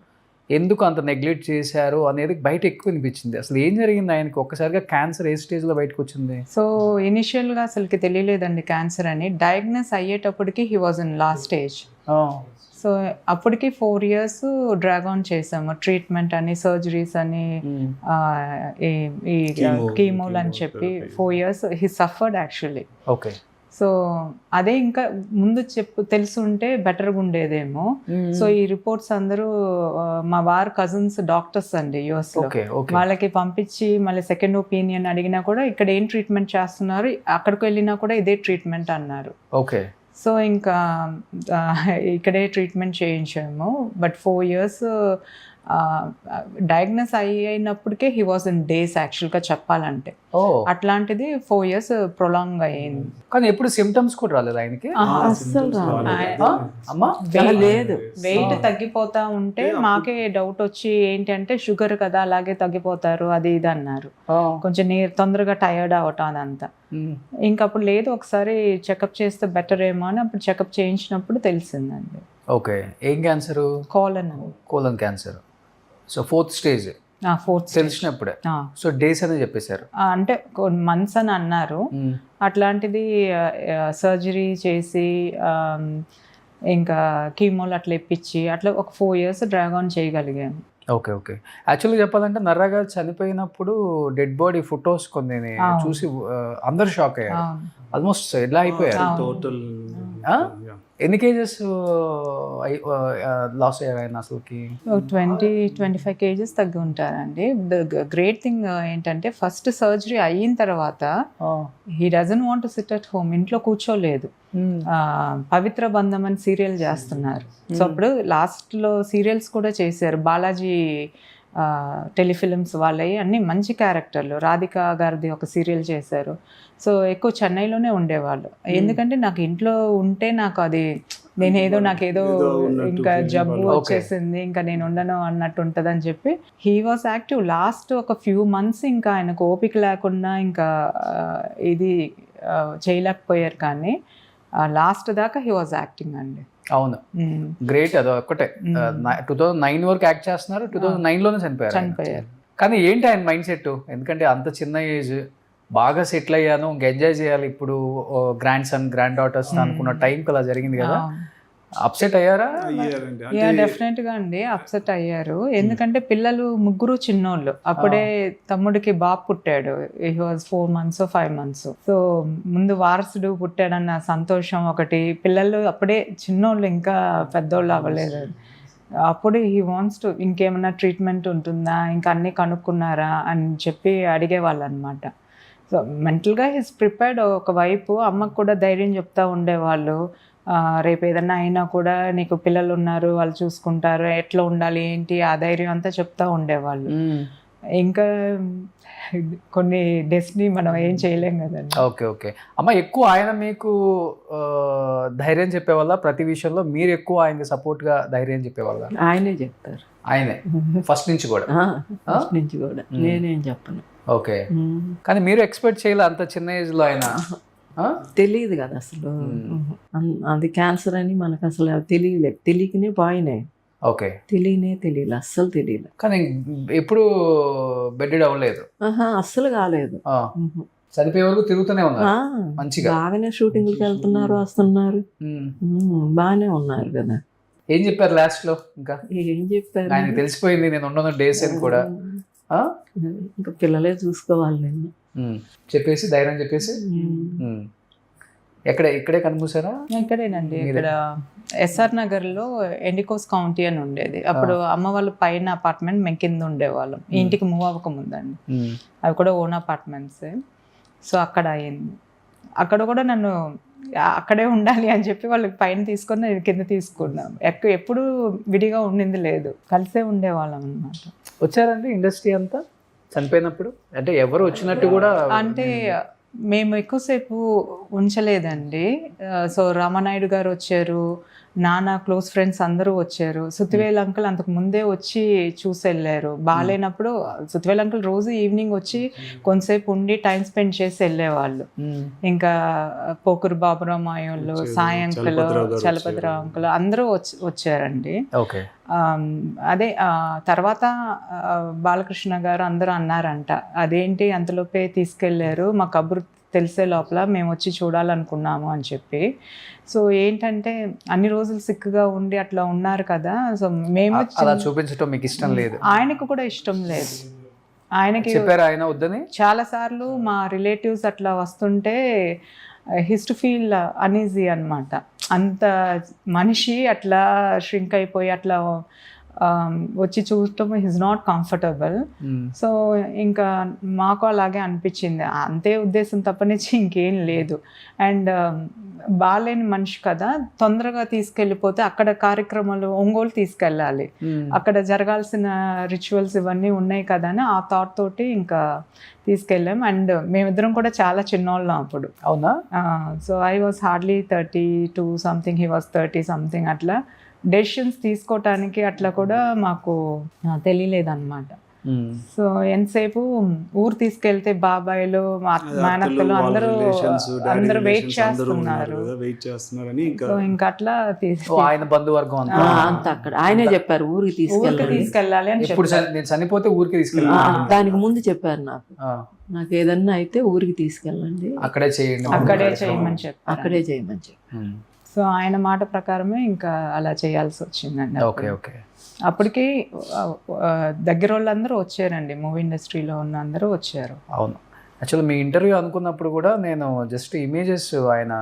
ఎందుకు అంత నెగ్లెక్ట్ చేశారు అనేది బయట ఎక్కువ అనిపించింది. అసలు ఏం జరిగింది ఆయనకి? ఒక్కసారిగా క్యాన్సర్ ఏ స్టేజ్లో బయటకు వచ్చింది? సో ఇనిషియల్గా అసలుకి తెలియలేదండి క్యాన్సర్ అని. డయాగ్నోస్ అయ్యేటప్పటికి he was in last stage. So అప్పటికి 4 years డ్రాగ్ ఆన్ చేసాము, ట్రీట్మెంట్ అని, సర్జరీస్ అని, ఈ కీమోలు అని చెప్పి 4 years he suffered actually. Okay. So అదే ఇంకా ముందు తెలుసుంటే బెటర్గా ఉండేదేమో. సో ఈ రిపోర్ట్స్ అందరూ మా వారు కజిన్స్ డాక్టర్స్ అండి యుఎస్ లో, వాళ్ళకి పంపించి మళ్ళీ సెకండ్ ఒపీనియన్ అడిగినా కూడా ఇక్కడ ఏం ట్రీట్మెంట్ చేస్తున్నారు, అక్కడికి వెళ్ళినా కూడా ఇదే ట్రీట్మెంట్ అన్నారు. ఓకే. సో ఇంకా ఇక్కడే ట్రీట్మెంట్ చేయించాము. బట్ 4 years డయాగ్నోస్ అయినప్పటికే హీ వాజ్ ఇన్ డేస్ యాక్చువల్గా చెప్పాలంటే. అట్లాంటిది 4 years ప్రొలాంగ్ అయ్యింది. కానీ ఎప్పుడు సిమ్టమ్స్ కూడా రాలేదు ఆయనకి? లేదు. వెయిట్ తగ్గిపోతా ఉంటే మాకే డౌట్ వచ్చి ఏంటంటే షుగర్ కదా అలాగే తగ్గిపోతారు అది ఇది అన్నారు. కొంచెం తొందరగా టైర్డ్ అవటం అదంతా. ఇంకప్పుడు లేదు, ఒకసారి చెకప్ చేస్తే బెటర్ ఏమో అని అప్పుడు చెకప్ చేయించినప్పుడు తెలిసిందండి. ఓకే. ఏం cancer? Colon cancer. So 4th stage తెలిసినప్పుడే. సో డేస్ అని చెప్పేశారు, అంటే మంత్స్ అని అన్నారు. అట్లాంటిది సర్జరీ చేసి ఇంకా కీమోలు అట్లా ఇప్పించి అట్లా ఒక 4 years డ్రాగ్ ఆన్ చేయగలిగాను. ఓకే. యాక్చువల్గా చెప్పాలంటే నర్రా గారు చనిపోయినప్పుడు డెడ్ బాడీ ఫొటోస్ కొన్ని చూసి అందరు షాక్ అయ్యారు. ఆల్మోస్ట్ ఎలా అయిపోయారు, ఎన్ని కేజెస్ లాస్ అయ్యారు ఆయన అసలుకి? 20-25 కేజెస్ తగ్గి ఉంటారండి. ద గ్రేట్ థింగ్ ఏంటంటే ఫస్ట్ సర్జరీ అయిన తర్వాత he doesn't want to SIT at home, ఇంట్లో కూర్చోలేదు. పవిత్ర బంధం అని సీరియల్ చేస్తున్నారు. సో అప్పుడు లాస్ట్లో సీరియల్స్ కూడా చేశారు. బాలాజీ టెలిఫిలిమ్స్ వాళ్ళవి అన్ని మంచి క్యారెక్టర్లు. రాధిక గారిది ఒక సీరియల్ చేశారు. సో ఎక్కువ చెన్నైలోనే ఉండేవాళ్ళు. ఎందుకంటే నాకు ఇంట్లో ఉంటే నాకు అది నాకేదో ఇంకా జబ్బు వచ్చేసింది, ఇంకా నేను ఉండను అన్నట్టు ఉంటుందని చెప్పి హీ వాస్ యాక్టివ్. లాస్ట్ ఒక ఫ్యూ మంత్స్ ఇంకా ఆయనకు ఓపిక లేకుండా ఇంకా ఇది చేయలేకపోయారు, కానీ లాస్ట్ దాకా హీ వాజ్ యాక్టింగ్ అండి. అవును, గ్రేట్. అది ఒక్కటే 2009 వరకు యాక్ట్ చేస్తున్నారు, 2009లోనే చనిపోయారు. కానీ ఏంటి ఆయన మైండ్ సెట్? ఎందుకంటే అంత చిన్న ఏజ్, బాగా సెటిల్ అయ్యాను, ఇంకా ఎంజాయ్ చేయాలి ఇప్పుడు గ్రాండ్ సన్ గ్రాండ్ డాటర్స్ అనుకున్న టైంకి అలా జరిగింది కదా. అప్సెట్ అయ్యారా? డెఫినెట్ గా అండి అప్సెట్ అయ్యారు. ఎందుకంటే పిల్లలు ముగ్గురు చిన్నోళ్ళు. అప్పుడే తమ్ముడికి బాబు పుట్టాడు, he was 4 months 5 months. So ముందు వారసుడు పుట్టాడన్న సంతోషం ఒకటి, పిల్లలు అప్పుడే చిన్నోళ్ళు ఇంకా పెద్దోళ్ళు అవ్వలేదు. అప్పుడు హీ వాంట్స్ టు ఇంకేమైనా ట్రీట్మెంట్ ఉంటుందా, ఇంకా అన్నీ కనుక్కున్నారా అని చెప్పి అడిగేవాళ్ళు అనమాట. సో మెంటల్గా హీస్ ప్రిపేర్డ్. ఒకవైపు అమ్మకు కూడా ధైర్యం చెప్తా ఉండేవాళ్ళు, రేపు ఏదన్నా అయినా కూడా నీకు పిల్లలు ఉన్నారు, వాళ్ళు చూసుకుంటారు, ఎట్లా ఉండాలి ఏంటి, ఆ ధైర్యం అంతా చెప్తా ఉండేవాళ్ళు. ఇంకా కొన్ని డెస్టినీ మనం ఏం చేయలేం కదండి. ఓకే ఓకే అమ్మ, ఎక్కువ ఆయన మీకు ధైర్యం చెప్పేవాళ్ళ ప్రతి విషయంలో? మీరు ఎక్కువ ఆయనకి సపోర్ట్గా ధైర్యం చెప్పేవాళ్ళ? ఆయనే చెప్తారు. ఆయనే ఫస్ట్ నుంచి కూడా? ఫస్ట్ నుంచి కూడా నేనేం చెప్పను. ఓకే, కానీ మీరు ఎక్స్పెక్ట్ చేయాలి అంత చిన్న ఏజ్లో ఆయన? తెలియదు కదా అసలు, అది క్యాన్సర్ అని మనకు అసలు తెలియలేదు. తెలియకనే పోయినాయి. ఓకే, తెలియలేదు, అస్సలు తెలియలేదు. కానీ ఎప్పుడు బెడ్డెడ్ అవ్వలేదు? అస్సలు కాలేదు. చనిపోయే వరకు తిరుగుతూనే ఉన్నారు మంచిగా? బాగానే షూటింగ్కి వెళ్తున్నారు, వస్తున్నారు, బాగానే ఉన్నారు కదా. ఏం చెప్పారు లాస్ట్ లో? ఇంకా ఏం చెప్పారు? ఆయనకి తెలిసిపోయింది నేను ఉండను డేస్ అని కూడా. ఇంకా పిల్లలే చూసుకోవాలి నేను చెప్పేసి ధైర్యం చెప్పేసి ఇక్కడే కనిపిస్తారా? ఇక్కడేనండి, ఇక్కడ ఎస్ఆర్ నగర్లో ఎండికోస్ కౌంటీ అని ఉండేది. అప్పుడు అమ్మ వాళ్ళ పైన అపార్ట్మెంట్, మేము కింద ఉండేవాళ్ళం. ఈ ఇంటికి మూవ్ అవ్వకముందండి. అవి కూడా ఓన్ అపార్ట్మెంట్సే. సో అక్కడ అయింది. అక్కడ కూడా నన్ను అక్కడే ఉండాలి అని చెప్పి వాళ్ళకి పైన తీసుకొని నేను కింద తీసుకున్నాను. ఎప్పుడు విడిగా ఉండింది లేదు, కలిసే ఉండేవాళ్ళం అన్నమాట. వచ్చారండి ఇండస్ట్రీ అంతా చనిపోయినప్పుడు? అంటే ఎవరు వచ్చినట్టు కూడా అంటే మేము ఎక్కువసేపు ఉంచలేదండి. సో రామానాయుడు గారు వచ్చారు, నాన్న క్లోజ్ ఫ్రెండ్స్ అందరూ వచ్చారు. సుత్తివేల్ అంకుల్ అంతకు ముందే వచ్చి చూసి వెళ్ళారు. బాగాలేనప్పుడు సుత్తివేల్ అంకుల్ రోజు ఈవినింగ్ వచ్చి కొంతసేపు ఉండి టైం స్పెండ్ చేసి వెళ్ళేవాళ్ళు. ఇంకా పోకూరు బాబురావు మాయోళ్ళు, సాయి అంకుల్, చలపతిరావు అంకుల్ అందరూ వచ్చారండి. అదే తర్వాత బాలకృష్ణ గారు అందరూ అన్నారంట, అదేంటి అంతలోపే తీసుకెళ్లారు, మా కబురు తెలిసే లోపల మేము వచ్చి చూడాలనుకున్నాము అని చెప్పి. సో ఏంటంటే అన్ని రోజులు సిక్గా ఉండి అట్లా ఉన్నారు కదా. సో మేము అలా చూపించడం మీకు ఇష్టం లేదు? ఆయనకు కూడా ఇష్టం లేదు. ఆయనకి చెప్పారు ఆయన వద్దని చాలా సార్లు. మా రిలేటివ్స్ అట్లా వస్తుంటే హిస్ టు ఫీల్ అనీజీ అనమాట. అంత మనిషి అట్లా ష్రింక్ అయిపోయి అట్లా వచ్చి చూడటం ఈజ్ నాట్ కంఫర్టబుల్. సో ఇంకా మాకు అలాగే అనిపించింది. అంతే ఉద్దేశం తప్పనిచ్చి ఇంకేం లేదు. అండ్ బాగాలేని మనిషి కదా, తొందరగా తీసుకెళ్ళిపోతే అక్కడ కార్యక్రమాలు ఒంగోలు తీసుకెళ్ళాలి, అక్కడ జరగాల్సిన రిచువల్స్ ఇవన్నీ ఉన్నాయి కదా అని ఆ థాట్ తోటి ఇంకా తీసుకెళ్ళాం. అండ్ మేమిద్దరం కూడా చాలా చిన్నోళ్ళం అప్పుడు. అవునా? So I was hardly 32 something, he was 30 something. అట్లా డెసిషన్స్ తీసుకోవటానికి అట్లా కూడా మాకు తెలియలేదన్నమాట. సో ఎంతసేపు ఊరు తీసుకెళ్తే బాబాయిలు, మేనత్తలు అందరూ వెయిట్ చేస్తున్నారు. సో ఇంకా అట్లా ఆయన బంధువర్గం అంతా అక్కడ ఆయనే చెప్పారు ఊరికి తీసుకెళ్ళాలి అని చెప్పి. నేను చనిపోతే ఊరికి తీసుకెళ్ళాలి దానికి ముందు చెప్పారు నాకు ఏదన్నా అయితే ఊరికి తీసుకెళ్ళండి, అక్కడే చేయండి, అక్కడే చేయమని చెప్పి. సో ఆయన మాట ప్రకారమే ఇంకా అలా చేయాల్సి వచ్చిందండి. Okay okay. అప్పటికి దగ్గర వాళ్ళందరూ వచ్చారండి, మూవీ ఇండస్ట్రీలో ఉన్న అందరూ వచ్చారు. అవును, యాక్చువల్లీ మీ ఇంటర్వ్యూ అనుకున్నప్పుడు కూడా నేను జస్ట్ ఇమేజెస్ ఆయన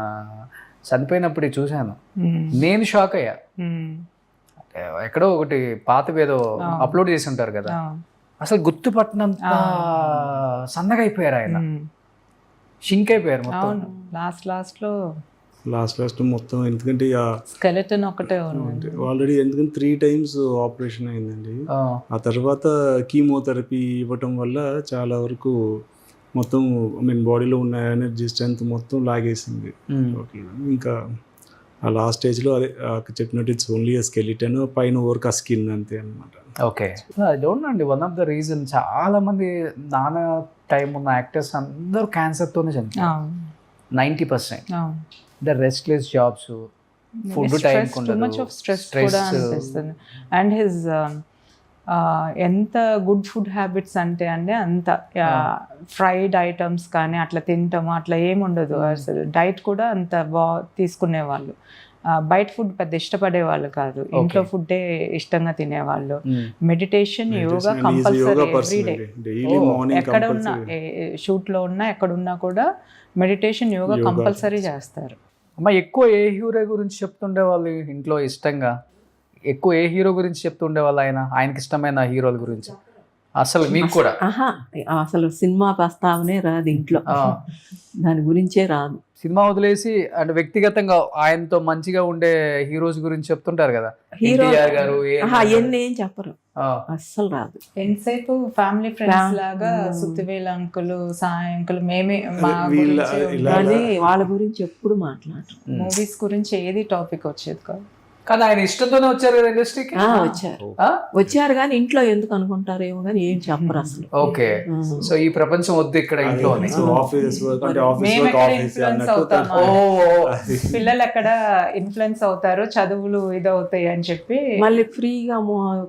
చనిపోయినప్పుడు ఇది చూశాను, నేను షాక్ అయ్యా. ఎక్కడో ఒకటి పాతవి ఏదో అప్లోడ్ చేసి ఉంటారు కదా, అసలు గుర్తుపట్టినంత సన్నగా అయిపోయారు ఆయన, షింక్ అయిపోయారు మొత్తం. లాస్ట్ మొత్తం, ఎందుకంటే స్కెలెటన్ ఒకటే ఉంది ఆల్రెడీ, ఎందుకంటే 3 times ఆపరేషన్ అయిందండి. ఆ తర్వాత కీమోథెరపీ ఇవ్వటం వల్ల చాలా వరకు మొత్తం బాడీలో ఉన్న ఎనర్జీ స్ట్రెంత్ మొత్తం లాగేసింది. ఇంకా ఆ లాస్ట్ స్టేజ్లో అదే చెప్పినట్టు ఇట్స్ ఓన్లీ స్కెలిటన్, పైన ఓవర్క్ ఆ స్కిన్ అంతే అనమాట. ఓకే, ఐ డోంట్ నో అండి, వన్ ఆఫ్ ద రీజన్ చాలా మంది నాన్న టైం ఉన్న యాక్టర్స్ అందరూ క్యాన్సర్తోనే చనిపోయారు. 90% the restless jobs, food time and his ఎంత గుడ్ ఫుడ్ హ్యాబిట్స్ అంటే అంత ఫ్రైడ్ ఐటమ్స్ కానీ అట్లా తింటాము అట్లా ఏముండదు అసలు. డైట్ కూడా అంత తీసుకునేవాళ్ళు, బయట ఫుడ్ పెద్ద ఇష్టపడేవాళ్ళు కాదు, ఇంట్లో ఫుడ్డే ఇష్టంగా తినేవాళ్ళు. Meditation, yoga compulsory everyday. ఎక్కడ ఉన్నా, షూట్లో ఉన్నా ఎక్కడున్నా కూడా మెడిటేషన్, యోగా కంపల్సరీ చేస్తారు. అమ్మ, ఎక్కువ ఏ హీరో గురించి చెప్తుండే వాళ్ళు ఇంట్లో ఇష్టంగా? ఎక్కువ ఏ హీరో గురించి చెప్తుండే వాళ్ళు? ఆయనకి ఇష్టమైన హీరోల గురించి అసలు మీకు కూడా? అసలు సినిమా ప్రస్తావనే రాదు ఇంట్లో, దాని గురించే రాదు. సినిమా వదిలేసి అంటే వ్యక్తిగతంగా ఆయనతో మంచిగా ఉండే హీరోస్ గురించి చెప్తుంటారు కదా, హీరో గారు అవన్నీ ఏం చెప్పరు, అస్సలు రాదు. ఎంతసేపు ఫ్యామిలీ ఫ్రెండ్స్ లాగా సుత్తివేల అంకులు, సాయి అంకులు, మేమే మా గురించి, వాళ్ళ గురించి ఎప్పుడు మాట్లాడరు. మూవీస్ గురించి ఏది టాపిక్ వచ్చేది కాదు. కానీ ఆయన ఇష్టంతోనే వచ్చారు కదా ఇండస్ట్రీకి. వచ్చారు కానీ ఇంట్లో ఎందుకు అనుకుంటారేమో కానీ ఏం చెప్పరు అసలు. ఓకే, సో ఈ ప్రపంచం వద్దు ఇక్కడ ఇంట్లో. పిల్లలు ఎక్కడ ఇన్ఫ్లుయెన్స్ అవుతారు, చదువులు ఇదవుతాయి అని చెప్పి మళ్ళీ ఫ్రీగా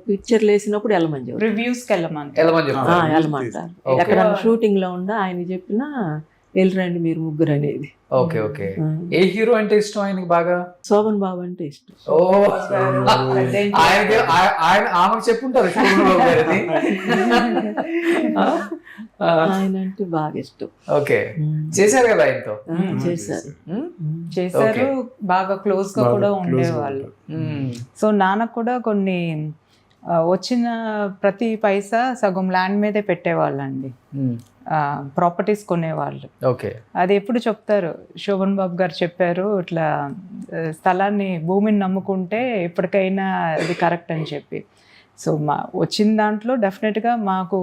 పిక్చర్లు వేసినప్పుడు వెళ్ళమని రివ్యూస్ కి వెళ్ళమంటారు. ఎక్కడ షూటింగ్ లో ఉండ ఆయన చెప్పినా వెళ్ళరండి మీరు ముగ్గురు అనేది. ఓకే ఓకే, ఏ హీరో అంటే ఇష్టం ఆయనకి బాగా? శోభన్ బాబు అంటే ఇష్టం. ఆమెకు చెప్పుంటారు ఆయన అంటే బాగా ఇష్టం. ఓకే, చేశారు కదా ఆయనతో? చేశారు, బాగా క్లోజ్ గా కూడా ఉండేవాళ్ళు. సో నాన్నకు కూడా కొన్ని వచ్చిన ప్రతి పైసా సగం ల్యాండ్ మీదే పెట్టేవాళ్ళండి, ప్రాపర్టీస్ కొనేవాళ్ళు. ఓకే, అది ఎప్పుడు చెప్తారు, శోభన్ బాబు గారు చెప్పారు, ఇట్లా స్థలాన్ని, భూమిని నమ్ముకుంటే ఎప్పటికైనా అది కరెక్ట్ అని చెప్పి. సో వచ్చిన దాంట్లో డెఫినెట్గా మాకు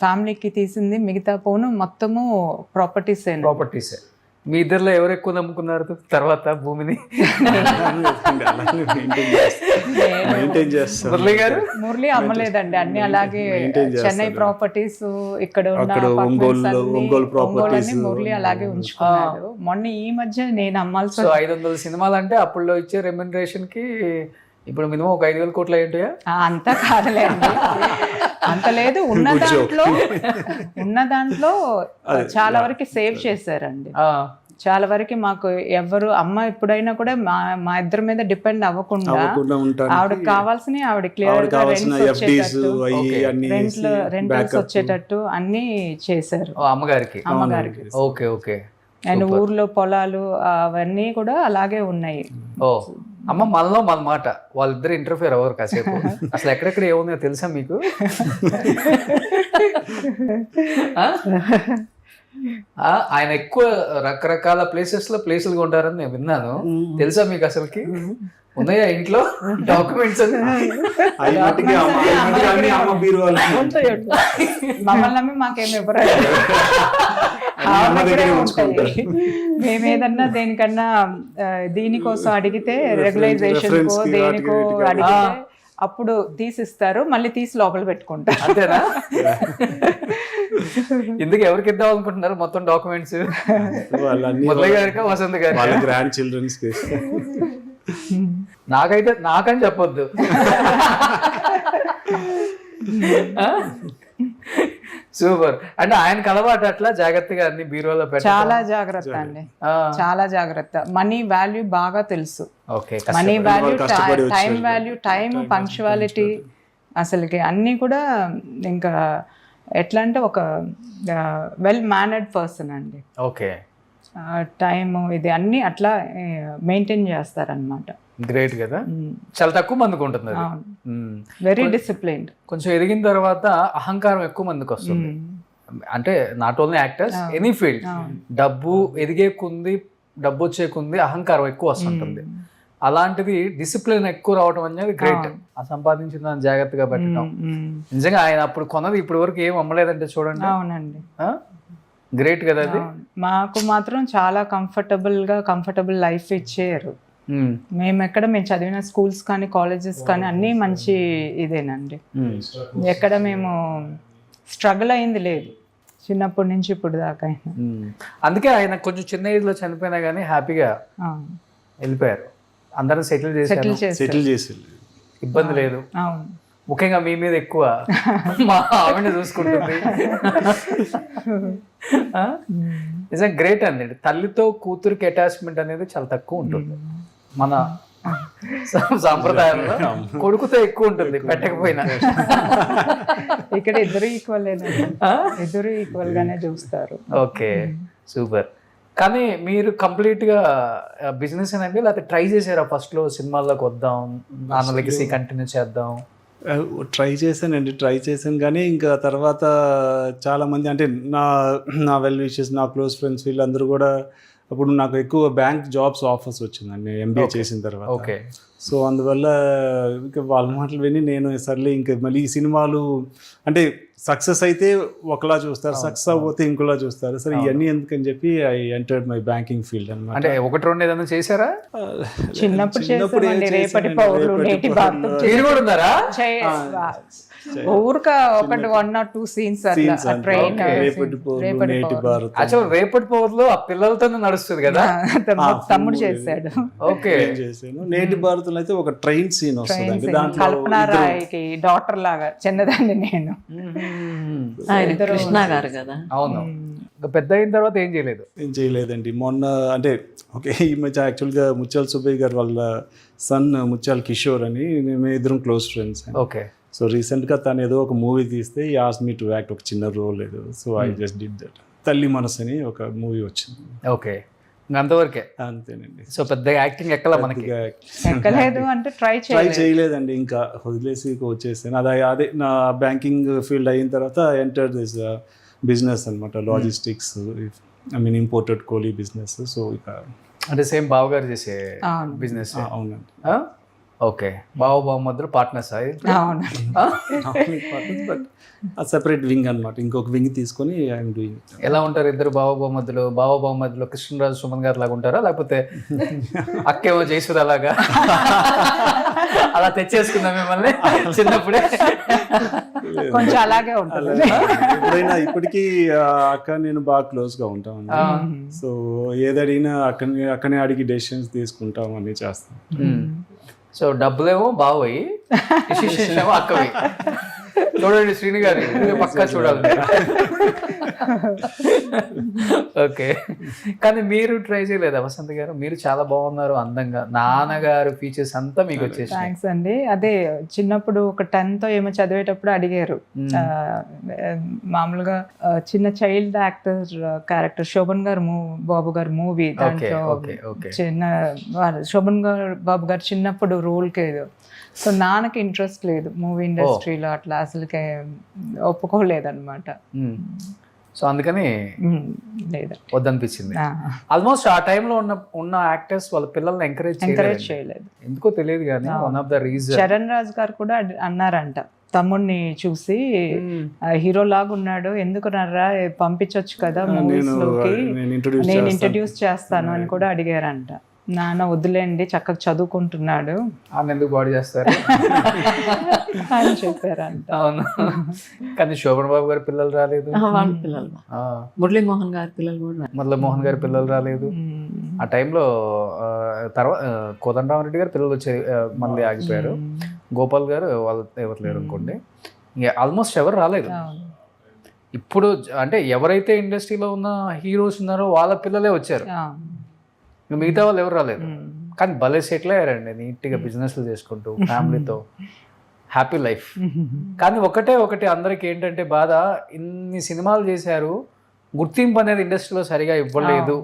ఫ్యామిలీకి తీసింది మిగతా పోను మొత్తము ప్రాపర్టీసే. మీ ఇద్దరులో ఎవరు ఎక్కువ నమ్ముకున్నారు తర్వాత భూమిని? మురళి అమ్మలేదండి, అన్ని అలాగే చెన్నై ప్రాపర్టీస్, ఇక్కడ మురళి అలాగే ఉంచుకున్నాడు. మొన్న ఈ మధ్య నేను అమ్మాల్సి 500 సినిమాలు అంటే అప్పుడులో ఇచ్చే రెమ్యునరేషన్ కి ఇప్పుడు మినిమం ఒక 5,000 కోట్లు అయ్యింటాయా? అంతా కాదులేండి, అంత లేదు. ఉన్న దాంట్లో చాలా వరకు సేవ్ చేశారండి. చాలా వరకు మాకు ఎవరు అమ్మ ఎప్పుడైనా కూడా మా ఇద్దరి మీద డిపెండ్ అవ్వకుండా ఆవిడకి కావాల్సినవి ఆవిడ క్లియర్ గా రెంట్స్ వచ్చేటట్టు అన్ని చేశారు అమ్మగారికి. ఓకే ఓకే, అండ్ ఊర్లో పొలాలు అవన్నీ కూడా అలాగే ఉన్నాయి. ఓ అమ్మ, మనలో మన మాట, వాళ్ళిద్దరు ఇంటర్ఫియర్ అవ్వరు కాసేపు. అసలు ఎక్కడెక్కడ ఏముందో తెలుసా మీకు? ఆయన ఎక్కువ రకరకాల ప్లేసులు కొంటారని నేను విన్నాను, తెలుసా మీకు? అసలుకి ఉన్నాయా ఇంట్లో డాక్యుమెంట్స్? మమ్మల్ని నమ్మి మాకేమి ఇవ్వరు, మేమేదన్నా దేనికన్నా దీనికోసం అడిగితే, రెగ్యులైజేషన్ కో దేనికో అడిగితే అప్పుడు తీసిస్తారు, మళ్ళీ తీసి లోపల పెట్టుకుంటారు. అంతేనా? ఎందుకు ఎవరికి ఇద్దాం అనుకుంటున్నారు మొత్తం డాక్యుమెంట్స్? మురళి గారికా, వసంత్ గారి గ్రాండ్ చిల్డ్రన్స్? నాకని చెప్పొద్దు. సూపర్. అంటే ఆయనకు అలవాటు అట్లా జాగ్రత్తగా అన్ని బీరువాలో పెట్టాలి. చాలా జాగ్రత్త అండి, చాలా జాగ్రత్త. మనీ వాల్యూ బాగా తెలుసు. Money value, time value, time, punctuality, అసలుకి అన్నీ కూడా. ఇంకా ఎట్లా అంటే ఒక వెల్ మేనర్డ్ పర్సన్ అండి. ఓకే, టైము ఇది అన్నీ అట్లా మెయింటైన్ చేస్తారనమాట. గ్రేట్ కదా, చాలా తక్కువ మందికి ఉంటుంది అది. Very disciplined. కొంచెం ఎదిగిన తర్వాత అహంకారం ఎక్కువ మందికి వస్తుంది. అంటే not only actors, any field. డబ్బు ఎదిగే కొంది, డబ్బు వచ్చే కొంది అహంకారం ఎక్కువ వస్తుంటుంది. అలాంటిది డిసిప్లిన్ ఎక్కువ రావడం అనేది గ్రేట్. ఆ సంపాదించిన దాన్ని జాగ్రత్తగా పెట్టడం. నిజంగా ఆయన అప్పుడు కొన్నది ఇప్పటి వరకు ఏం అమ్మలేదంటే చూడండి. అవునండి, గ్రేట్ కదా అది. మాకు మాత్రం చాలా కంఫర్టబుల్ లైఫ్ ఇచ్చారు. మేము చదివిన స్కూల్స్ కానీ కాలేజెస్ కానీ అన్నీ మంచి ఇదేనండి. ఎక్కడ మేము స్ట్రగుల్ అయింది లేదు చిన్నప్పటి నుంచి ఇప్పుడు దాకా. అందుకే ఆయన కొంచెం చిన్న ఏజ్ లో చనిపోయినా కానీ హ్యాపీగా వెళ్ళిపోయారు. అందరం సెటిల్ చేసి ఇబ్బంది లేదు. ముఖ్యంగా మీ మీద ఎక్కువ మా ఆవిడ చూసుకుంటుంది. నిజంగా గ్రేట్ అండి. తల్లితో కూతురికి అటాచ్మెంట్ అనేది చాలా తక్కువ ఉంటుంది మన సాంప్రదాయంలో. కొడుకుతో ఎక్కువ ఉంటుంది పెట్టకపోయినా. ఇక్కడ ఇద్దరు ఈక్వల్ గానే చూస్తారు. Okay, super. కానీ మీరు కంప్లీట్ గా బిజినెస్ అనేది లేకపోతే ట్రై చేసారా ఫస్ట్ లో సినిమాల్లోకి వద్దాం, నాన్న లెగసీ కంటిన్యూ చేద్దాం? ట్రై చేశాను కానీ ఇంకా తర్వాత చాలామంది అంటే నా వెల్ విషెస్, నా క్లోజ్ ఫ్రెండ్స్ వీళ్ళందరూ కూడా అప్పుడు నాకు ఎక్కువ బ్యాంక్ జాబ్స్ ఆఫర్స్ వచ్చిందండి ఎంబీఏ చేసిన తర్వాత. ఓకే. సో అందువల్ల ఇంకా వాళ్ళ మాటలు విని నేను సర్లే ఇంకా మళ్ళీ ఈ సినిమాలు అంటే సక్సెస్ అయితే ఒకలా చూస్తారు, సక్సెస్ అవ్వతే ఇంకోలా చూస్తారు. సరే ఇవన్నీ ఎందుకని చెప్పి I entered my banking field అనమాట. అంటే ఒకటి రెండు ఏదైనా చేసారా? చిన్నప్పుడు రేపటి పౌరులు, నేటి ఊరిక ఒకటి 1 or 2 సీన్స్ ట్రైన్. రేపటి పౌరులు ఆ పిల్లలతో నడుస్తుంది కదా, తమ్ముడు చేశాడు. ఓకే. నేటి భారతంలో అయితే ఒక ట్రైన్ సీన్ వస్తుంది, కల్పనారాయ్కి డాటర్ లాగా చిన్నదాన్ని నేను. కృష్ణ గారు కదా. అవును. పెద్ద అయిన తర్వాత ఏం చేయలేదండి. మొన్న అంటే ఓకే ఈ మధ్య యాక్చువల్గా ముత్యాల సుబ్బయ్య గారు వాళ్ళ సన్ ముత్యాల కిషోర్ అని మేము ఇద్దరం క్లోజ్ ఫ్రెండ్స్. ఓకే. సో రీసెంట్గా తను ఏదో ఒక మూవీ తీస్తే ఈ ఆస్క్ మీ టు యాక్ట్, ఒక చిన్న రోల్ ఏదో. So I just did that. తల్లి మనసు అని ఒక మూవీ వచ్చింది. ఓకే, అంతవరకే. అంతేనండి. సో పెద్దగా యాక్టింగ్ ఎక్కలా మనకి ఎక్కలేదు అంటే ట్రై చేయలేదండి, ఇంకా వదిలేసి వచ్చేసాను. అదే నా బ్యాంకింగ్ ఫీల్డ్ అయిన తర్వాత ఎంటర్ దిస్ బిజినెస్ అనమాట, logistics, I mean imported Coolie business. So ఇక అంటే సేమ్ బావగారు చేసే బిజినెస్. అవునండి. ఓకే. బావ మధ్యలో పార్ట్నర్స్ బట్ సెపరేట్ వింగ్ అనమాట, ఇంకొక వింగ్ తీసుకొని ఐఎమ్ డూయింగ్. ఎలా ఉంటారు ఇద్దరు బావ మధ్యలో కృష్ణరాజు సుమన్ గారు లాగా ఉంటారా, లేకపోతే అక్కేమో జయసుధ అలాగా అలా తెచ్చేసుకుందాం మిమ్మల్ని చిన్నప్పుడే? కొంచెం అలాగే ఉంటుంది. ఎప్పుడైనా ఇప్పటికీ అక్క నేను బాగా క్లోజ్ గా ఉంటాం. సో ఏదడిగినా అక్కనే అడిగి డెసిషన్స్ తీసుకుంటాం, అన్ని చేస్తాం. సో డబ్బులేమో బావయి, ఏమో అక్కవి. చూడండి శ్రీని గారు పక్కా చూడాలి. ఓకే. కానీ మీరు ట్రై చేయలేదా వసంత్ గారు? మీరు చాలా బాగున్నారు, అందంగా, నాన్నగారు ఫీచర్స్ అంతా మీకు వచ్చేసి. థ్యాంక్స్ అండి. అదే చిన్నప్పుడు ఒక 10th ఏమో చదివేటప్పుడు అడిగారు, మామూలుగా చిన్న చైల్డ్ యాక్టర్ క్యారెక్టర్ శోభన్ గారు బాబు గారు మూవీ, దాంట్లో చిన్న శోభన్ గారు బాబు గారు చిన్నప్పుడు రోల్కి. సో నాన్నకి ఇంట్రెస్ట్ లేదు మూవీ ఇండస్ట్రీలో, అట్లా అసలుకే ఒప్పుకోలేదన్నమాట. సో అందుకని లేదా వద్దనిపించింది. ఆల్మోస్ట్ ఆ టైంలో ఉన్న యాక్టర్స్ వాళ్ళ పిల్లల్ని ఎంకరేజ్ చేయలేదు, ఎందుకో తెలియదు కానీ one of the reason. Charan Raj గారు కూడా అన్నారంట, తమ్ముడిని చూసి హీరో లాగా ఉన్నాడు, ఎందుకు నర్రా పంపించవచ్చు కదా మూవీస్ లోకి, నేను ఇంట్రడ్యూస్ చేస్తాను అని కూడా అడిగారంట. నాన్న వద్దులేండి, చక్కగా చదువుకుంటున్నాడు, ఎందుకు బాడీ చేస్తారు అని చెప్పారంట. అవును. కానీ శోభన్ బాబు గారి పిల్లలు రాలేదు, వాళ్ళ పిల్లలు, మురళీమోహన్ గారి పిల్లలు రాలేదు. ఆ టైంలో తర్వాత కోదండరామరెడ్డి గారు పిల్లలు వచ్చే మళ్ళీ ఆగిపోయారు. గోపాల్ గారు వాళ్ళు ఎవరు లేరు అనుకోండి, ఇంకా ఆల్మోస్ట్ ఎవరు రాలేదు. ఇప్పుడు అంటే ఎవరైతే ఇండస్ట్రీలో ఉన్న హీరోస్ ఉన్నారో వాళ్ళ పిల్లలే వచ్చారు, మిగతా వాళ్ళు ఎవరు రాలేదు. కానీ భలే సెటిల్ అయ్యారండి, నీట్గా బిజినెస్లు చేసుకుంటూ ఫ్యామిలీతో హ్యాపీ లైఫ్. కానీ ఒకటి అందరికి ఏంటంటే బాధ, ఇన్ని సినిమాలు చేశారు, గుర్తింపు అనేది ఇండస్ట్రీలో సరిగా ఇవ్వలేదు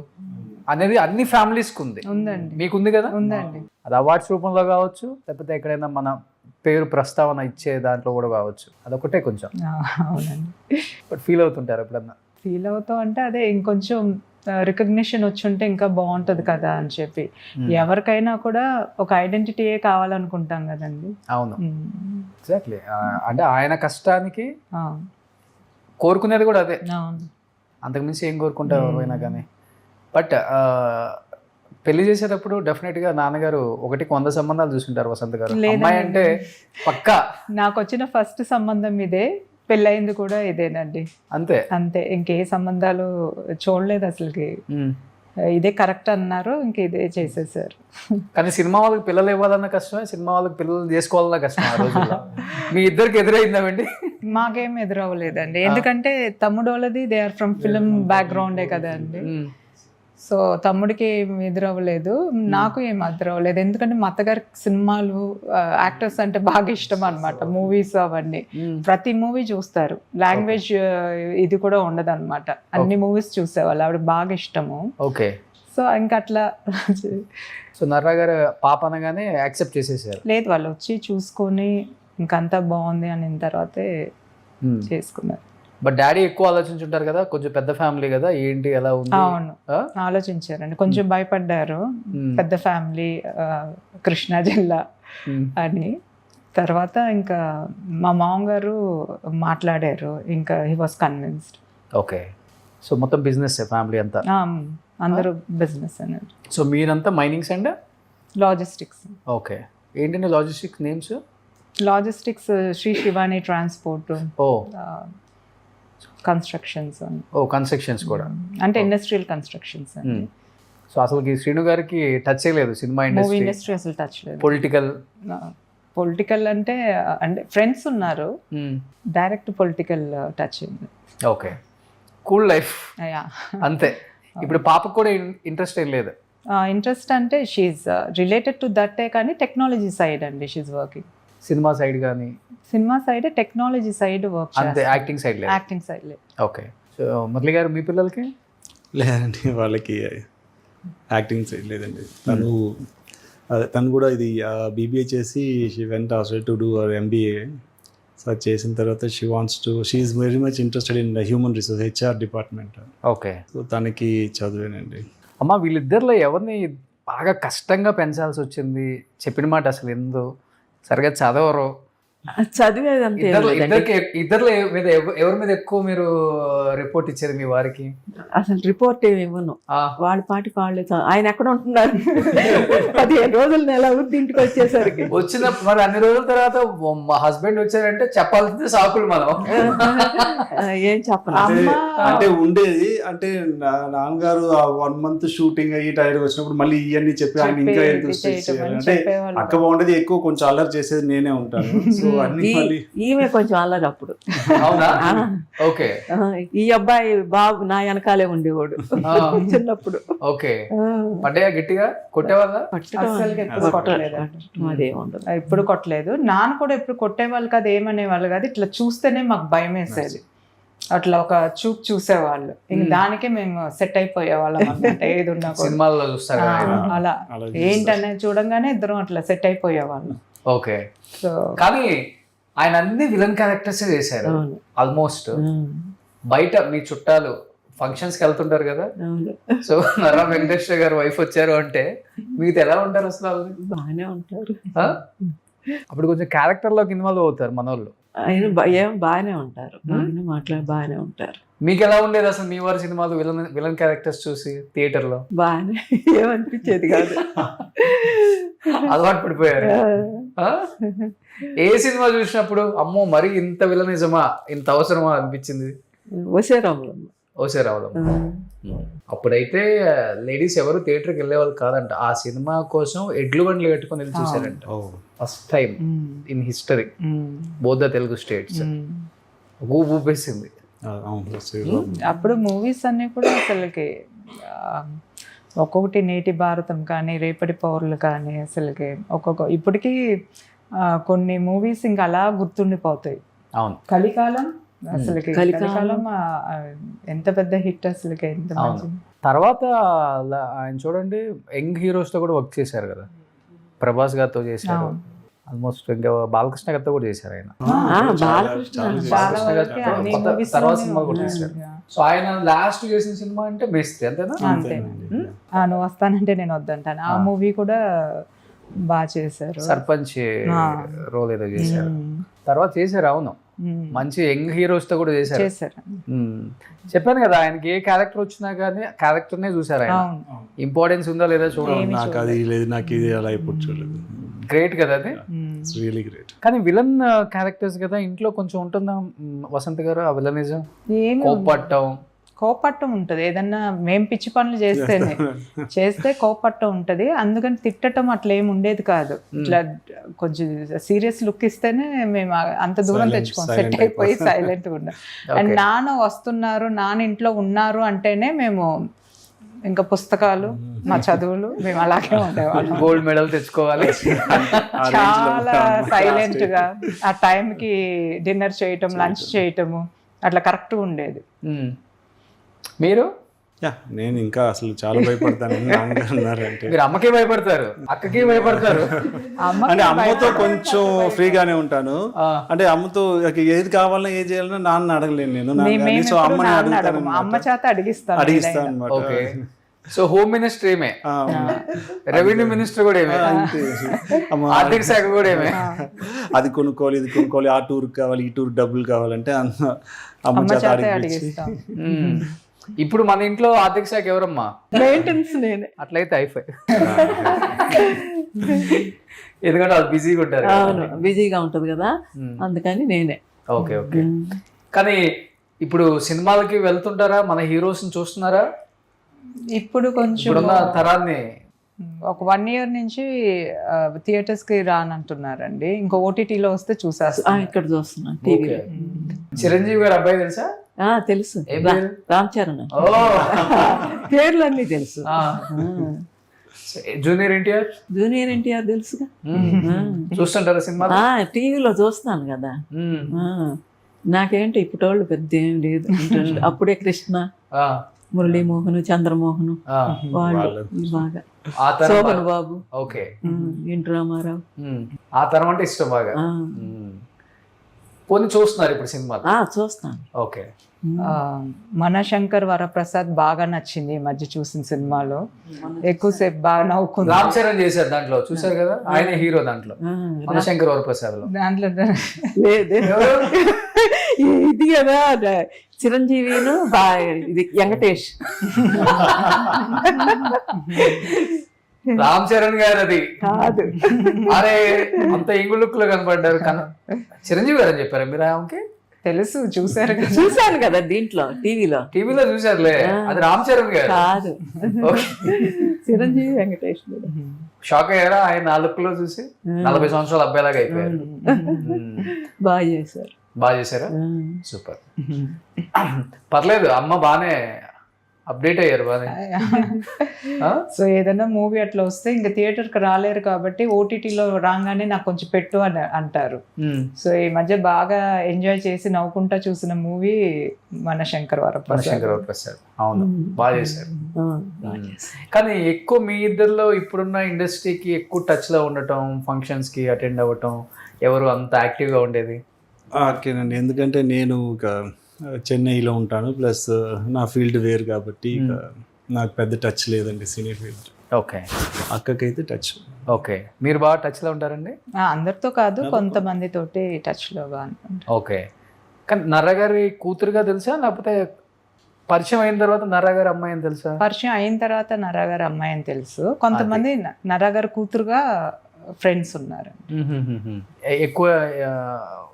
అనేది అన్ని ఫ్యామిలీస్కి ఉంది. ఉందండి, మీకుంది కదా? ఉందండి. అది అవార్డ్స్ రూపంలో కావచ్చు, లేకపోతే ఎక్కడైనా మన పేరు ప్రస్తావన ఇచ్చే దాంట్లో కూడా కావచ్చు. అదొకటే కొంచెం అవునండి. బట్ ఫీల్ అవుతుంటారు ఎప్పుడన్నా? ఫీల్ అవుతాం అంటే అదే ఇంకొంచెం రికగ్నిషన్ వచ్చి ఉంటే ఇంకా బాగుంటుంది కదా అని చెప్పి. ఎవరికైనా కూడా ఒక ఐడెంటిటీయే కావాలనుకుంటాం కదండి. అవును, ఎగ్జాక్ట్లీ. అంటే ఆయన కష్టానికి కోరుకునేది కూడా అదే, అంతకుమించి ఏం కోరుకుంటారు ఎవరైనా కానీ. బట్ పెళ్లి చేసేటప్పుడు డెఫినెట్గా నాన్నగారు 100 సంబంధాలు చూసుంటారు వసంత్ గారు. అమ్మాయి అంటే పక్కా. నాకు వచ్చిన ఫస్ట్ సంబంధం ఇదే, పెళ్ళయింది కూడా ఇదేనండి. అంతే అంతే, ఇంకే సంబంధాలు చూడలేదు అసలుకి. ఇదే కరెక్ట్ అన్నారు, ఇంక ఇదే చేసేసారు. కానీ సినిమా వాళ్ళకి పిల్లలు ఇవ్వాలన్న కష్టమే, సినిమా వాళ్ళకి పిల్లలు చేసుకోవాలన్న కష్టం ఆ రోజుల్లో. మీ ఇద్దరికి ఎదురైందామండి? మాకేం ఎదురవ్వలేదండి, ఎందుకంటే తమ్ముడు వాళ్ళది దే ఆర్ ఫ్రమ్ ఫిల్మ్ బ్యాక్గ్రౌండే కదా అండి. సో తమ్ముడికి ఏం ఎదురవ్వలేదు, నాకు ఏం ఎదురవ్వలేదు. ఎందుకంటే మా అత్తగారికి సినిమాలు, యాక్టర్స్ అంటే బాగా ఇష్టం అనమాట. మూవీస్ అవన్నీ ప్రతి మూవీ చూస్తారు. లాంగ్వేజ్ ఇది కూడా ఉండదు అనమాట, అన్ని మూవీస్ చూసేవాళ్ళు. ఆవిడ బాగా ఇష్టము. ఓకే. సో ఇంకా అట్లా. సో నర్రా గారు పాప అనగానే యాక్సెప్ట్ చేసేసారు? లేదు, వాళ్ళు వచ్చి చూసుకొని ఇంకంతా బాగుంది అని తర్వాతే చేసుకున్నారు. బట్ డాడీ ఎక్కువ ఆలోచించుంటారు కదా, కొంచెం పెద్ద ఫ్యామిలీ కదా, ఏంటి ఎలా ఉంది? అవును, ఆలోచించారండి, కొంచెం భయపడ్డారు. పెద్ద ఫ్యామిలీ, కృష్ణా జిల్లా అని. తర్వాత ఇంకా మా మామగారు మాట్లాడారు, ఇంకా he was convinced. Okay. So మొత్తం బిజినెస్ ఫ్యామిలీ అంతా? అందరూ బిజినెస్ అనేది. సో మీరంతా మైనింగ్స్ అండ్ లాజిస్టిక్స్. ఓకే. ఏంటంటే logistics names? Logistics Sri Shivani transport, O constructions. O constructions కూడా అంటే ఇండస్ట్రియల్ కన్స్ట్రక్షన్స్. సో అసలు శ్రీను గారికి టచ్ చేయలేదు సినిమా మూవీ ఇండస్ట్రీ? ఇండస్ట్రీ అసలు టచ్ లేదు. పొలిటికల్ అంటే ఫ్రెండ్స్ ఉన్నారు, డైరెక్ట్ పొలిటికల్ టచ్ ఉంది. ఓకే. కూల్ లైఫ్ అంతే. ఇప్పుడు పాపకు కూడా ఇంట్రెస్ట్ ఏం లేదు? ఇంట్రెస్ట్ అంటే షీఈ్ రిలేటెడ్ టు దట్టే, కానీ టెక్నాలజీ సైడ్ అండి షీఈ్ వర్కింగ్. సినిమా సైడ్ కానీ? Cinema side, technology side work అంతే, యాక్టింగ్ సైడ్ లేదు? యాక్టింగ్ సైడ్ లేదు. ఓకే. సో మురళి గారు మీ పిల్లలకి? లేదండి, వాళ్ళకి యాక్టింగ్ సైడ్ లేదండి. తను కూడా ఇది బీబీఏ చేసి she went Australia to do our MBA. So అది చేసిన తర్వాత she wants to, she is very much interested in human resource, HR department. Okay. So తనకి చదివేనండి. అమ్మ, వీళ్ళిద్దరిలో ఎవరిని బాగా కష్టంగా పెంచాల్సి వచ్చింది? చెప్పిన మాట అసలు ఎందు సరిగా చదవరు, చదివేదంతే. ఇద్దరు మీద ఎవరి మీద ఎక్కువ మీరు రిపోర్ట్ ఇచ్చేది మీ వారికి? అసలు రిపోర్ట్ ఏమి ఇవ్వను, వాళ్ళ పాటికి వాళ్ళు. ఆయన ఎక్కడ ఉంటున్నారు 15 రోజులు నెల అవుద్ది ఇంటికి వచ్చేసరికి. వచ్చిన మరి అన్ని రోజుల తర్వాత మా హస్బెండ్ వచ్చారంటే చెప్పాల్సింది సాకులు మనం. ఏం చెప్పను. అంటే ఉండేది అంటే నాన్నగారు 1 month షూటింగ్ అయ్యి టైర్ వచ్చినప్పుడు మళ్ళీ ఇవన్నీ చెప్పి ఆయన ఇంకా ఇంట్రెస్ట్ ఇచ్చేయాలి. అంటే అక్క బాగుండేది, ఎక్కువ కొంచెం అల్లరి చేసేది నేనే ఉంటాను. సో ఈమె కొంచెం అల్లరి అప్పుడు. అవునా? ఓకే. ఈ అబ్బాయి బాబు నా వెనకాలే ఉండేవాడు చిన్నప్పుడు. ఓకే. పడ్డాయా గట్టిగా? కొట్టేవాళ్ళ? అదే ఉండదు, ఎప్పుడు కొట్టలేదు. నాన్న కూడా ఎప్పుడు కొట్టేవాళ్ళు కాదు, ఏమనేవాళ్ళు కాదు. ఇట్లా చూస్తేనే మాకు భయం వేసేది. అట్లా ఒక చూపు చూసేవాళ్ళు, ఇంక దానికే మేము సెట్ అయిపోయేవాళ్ళం అన్నమాట. ఏది ఉన్నా సినిమాల్లో చూస్తారు అలా ఏంటనేది చూడంగానే ఇద్దరం అట్లా సెట్ అయిపోయేవాళ్ళం. ఓకే. సో కానీ ఆయన అన్ని విలన్ క్యారెక్టర్స్ చేశారు ఆల్మోస్ట్. బయట మీ చుట్టాలు ఫంక్షన్స్కి వెళ్తుంటారు కదా, సో నర్రా వెంకటేశ్వర గారు వైఫ్ వచ్చారు అంటే మీతో ఎలా ఉంటారు అసలు? బాగానే ఉంటారు. అప్పుడు కొంచెం క్యారెక్టర్లోకి ఇన్వాల్వ్ అవుతారు మన వాళ్ళు. ఆయన బాగానే ఉంటారు, మాట్లాడి బాగానే ఉంటారు. మీకు ఎలా ఉండేది అసలు మీ వారి సినిమాలు విలన్ క్యారెక్టర్స్ చూసి థియేటర్లో? బాగానే ఏమనిపించేది కాదు, అలవాటు పడిపోయారు. ఏ సినిమా చూసినప్పుడు అమ్మో మరి ఇంత విలనిజమా, ఇంత అవసరమా అనిపించింది? వసే రాములమ్మ. అప్పుడైతే లేడీస్ ఎవరు థియేటర్కి వెళ్ళేవాళ్ళు కాదంట. ఆ సినిమా కోసం ఎడ్లు బండ్లు కట్టుకొని వెళ్ళి చూసారంట first time in history, both the Telugu states. ఊపేసింది అప్పుడు మూవీస్ అన్ని కూడా. అసలుకి ఒక్కొక్కటి నేటి భారతం కానీ, రేపటి పౌరులు కానీ, అసలుకి ఇప్పటికీ కొన్ని మూవీస్ ఇంకా అలా గుర్తుండిపోతాయి. అవును. కలికాలం అసలు కలికాలం ఎంత పెద్ద హిట్ అసలు ఎంత మంచి. తర్వాత ఆయన చూడండి యంగ్ హీరోస్తో కూడా వర్క్ చేశారు కదా, ప్రభాస్ గారితో చేశారు, ఆల్మోస్ట్ ఇంకా బాలకృష్ణ గారితో కూడా చేశారు ఆయన. బాలకృష్ణ గారితో తర్వాత సినిమాలు కూడా చేశారు. సో ఆయన లాస్ట్ చేసిన సినిమా అంటే మేస్త్రి, అంతేనా? అంతే. నువ్వు వస్తానంటే నేను వద్దంటాను, ఆ మూవీ కూడా బాగా చేశారు. సర్పంచ్ రోల్ ఏదో చేశారు, తర్వాత చేశారు. అవును, మంచి యంగ్ హీరోస్ తో కూడా చేశారు. చెప్పాను కదా, ఆయనకి ఏ క్యారెక్టర్ వచ్చినా కానీ క్యారెక్టర్ నే చూసారు ఆయన. ఇంపార్టెన్స్ ఉందా లేదా చూడండి. నాకు అది లేదు, నాకు ఇది అలా ఇప్పుడు చూడలేదు. గ్రేట్ కదా అది, రియలీ గ్రేట్. కానీ విలన్ క్యారెక్టర్స్ కదా, ఇంట్లో కొంచెం ఉంటుందా వసంత్ గారు ఆ విలనిజం? కోపట్టం ఉంటది, ఏదన్నా మేం పిచ్చి పనులు చేస్తే కోపట్టం ఉంటది. అందుకని తిట్టడం అట్లా ఏమి ఉండేది కాదు. ఇట్లా కొంచెం సీరియస్ లుక్ ఇస్తేనే మేము అంత దూరం తెచ్చుకోం, సెట్ అయిపోయి సైలెంట్ గా ఉన్నాం. అండ్ నాన్న వస్తున్నారు, నాన్న ఇంట్లో ఉన్నారు అంటేనే మేము ఇంకా పుస్తకాలు, మా చదువులు, మేము అలాగే ఉండేవాళ్ళం. గోల్డ్ మెడల్ తెచ్చుకోవాలి. చాలా సైలెంట్ గా ఆ టైంకి డిన్నర్ చేయటం, లంచ్ చేయటము అట్లా కరెక్ట్గా ఉండేది. మీరు? నేను ఇంకా అసలు చాలా భయపడతాను. నాన్నగారు మీరు అమ్మకే భయపడతారు, అక్కకి భయపడతారు. అంటే అమ్మతో కొంచెం ఫ్రీగానే ఉంటాను. అంటే అమ్మతో ఏది కావాలన్నా ఏది చేయాలన్నా నాన్న అడగలేను నేను. సో అమ్మని అడుగుతాను, అమ్మ చేత అడిగిస్తాను అనమాట. ఓకే. సో హోమ్ మినిస్టర్ ఏమే, రెవెన్యూ మినిస్టర్ కూడా ఏమే, ఆర్థిక శాఖ కూడా ఏమే. అది కొనుక్కోవాలి, ఇది కొనుక్కోవాలి, ఆ టూర్ కావాలి, ఈ టూర్ డబ్బులు కావాలంటే అమ్మ చేత అడిగిస్తాం. ఇప్పుడు మన ఇంట్లో ఆర్థిక శాఖ ఎవరమ్మా? మెయింటెనెన్స్ నేనే. అట్లయితే అయిపోయి, ఎందుకంటే వాళ్ళు బిజీగా ఉంటారు. బిజీగా ఉంటది కదా, అందుకని నేనే. Okay okay. కానీ ఇప్పుడు సినిమాలకి వెళ్తుంటారా, మన హీరోస్ చూస్తున్నారా? ఇప్పుడు కొంచెం ఇప్పుడున్న తరాన్ని ఒక 1 year నుంచి థియేటర్స్ కి రానంటున్నారండి. ఇంకో ఓటీటీలో వస్తే చూసేస్తాను. ఇక్కడ చూస్తున్నాను టీవీలో. చిరంజీవి గారు అబ్బాయి తెలుసా? తెలుసు, రామ్ చరణ్. పేర్లు అన్ని తెలుసు. జూనియర్ ఎన్టీఆర్ తెలుసుగా. చూస్తుంటారా సినిమా? టీవీలో చూస్తున్నాను కదా. నాకేంటి ఇప్పటోళ్ళు పెద్ద ఏం లేదు ఇంట్రెస్ట్. అప్పుడే కృష్ణ, మురళీమోహన్, చంద్రమోహన్ వాళ్ళు బాగా, శోభన్ బాబు, ఎన్టీ రామారావు, ఆ తరం అంటే ఇష్టం బాగా. పోనీ చూస్తున్నారు ఇప్పుడు సినిమా? చూస్తాను. ఓకే. మనశంకర్ వరప్రసాద్ బాగా నచ్చింది ఈ మధ్య చూసిన సినిమాలో. ఎక్కువసేపు బాగా నవ్వుకుంది. రామ్ చరణ్ చేశారు దాంట్లో, చూసారు కదా, ఆయన హీరో దాంట్లో, మనశంకర్ వరప్రసాద్ లో. దాంట్లో ఇది కదా చిరంజీవిను, ఇది వెంకటేష్. రామ్ చరణ్ గారు అది కాదు. అరే అంత ఇంగు లుక్ లో కనపడ్డారు. చిరంజీవి గారు అని చెప్పారా మీరు? ఆమెకి తెలుసు, చూసాను కదా దీంట్లో, టీవీలో చూసారులే. అది రామ్ చరణ్ గారు కాదు, చిరంజీవి వెంకటేష్. షాక్ అయ్యారా ఆయన ఆ లుక్ లో చూసి? 40 సంవత్సరాల అబ్బాయిలాగా అయిపోయారు. బాగా చేశారా? సూపర్. పర్లేదు, అమ్మ బానే అప్డేట్ అయ్యారు బానే. సో ఏదైనా మూవీ అట్లా వస్తే ఇంకా థియేటర్ కి రాలేరు కాబట్టి ఓటీటీలో రాగానే నాకు కొంచెం పెట్టు అని అంటారు. సో ఈ మధ్య బాగా ఎంజాయ్ చేసి నవ్వుకుంటా చూసిన మూవీ మనశంకర్ వరప్రసాద్. అవును, బాగా చేశారు. కానీ ఎక్కువ మీ ఇద్దరిలో ఇప్పుడున్న ఇండస్ట్రీకి ఎక్కువ టచ్ లో ఉండటం, ఫంక్షన్స్ కి అటెండ్ అవ్వటం, ఎవరు అంత యాక్టివ్ గా ఉండేది? ఓకేనండి, ఎందుకంటే నేను ఒక చెన్నైలో ఉంటాను, ప్లస్ నా ఫీల్డ్ వేరు కాబట్టి నాకు పెద్ద టచ్ లేదండి సినీ ఫీల్డ్. ఓకే. అక్కకైతే టచ్. ఓకే. మీరు బాగా టచ్ లో ఉంటారండి? అందరితో కాదు, కొంతమంది తోటి టచ్ లో. ఓకే. కానీ నర్రగారి కూతురుగా తెలుసా, లేకపోతే పరిచయం అయిన తర్వాత నర్రగారి అమ్మాయి అని తెలుసా? పరిచయం అయిన తర్వాత నర్రగారి అమ్మాయి అని తెలుసు. కొంతమంది నర్రగారి కూతురుగా ఫ్రెండ్స్ ఉన్నారు. ఎక్కువ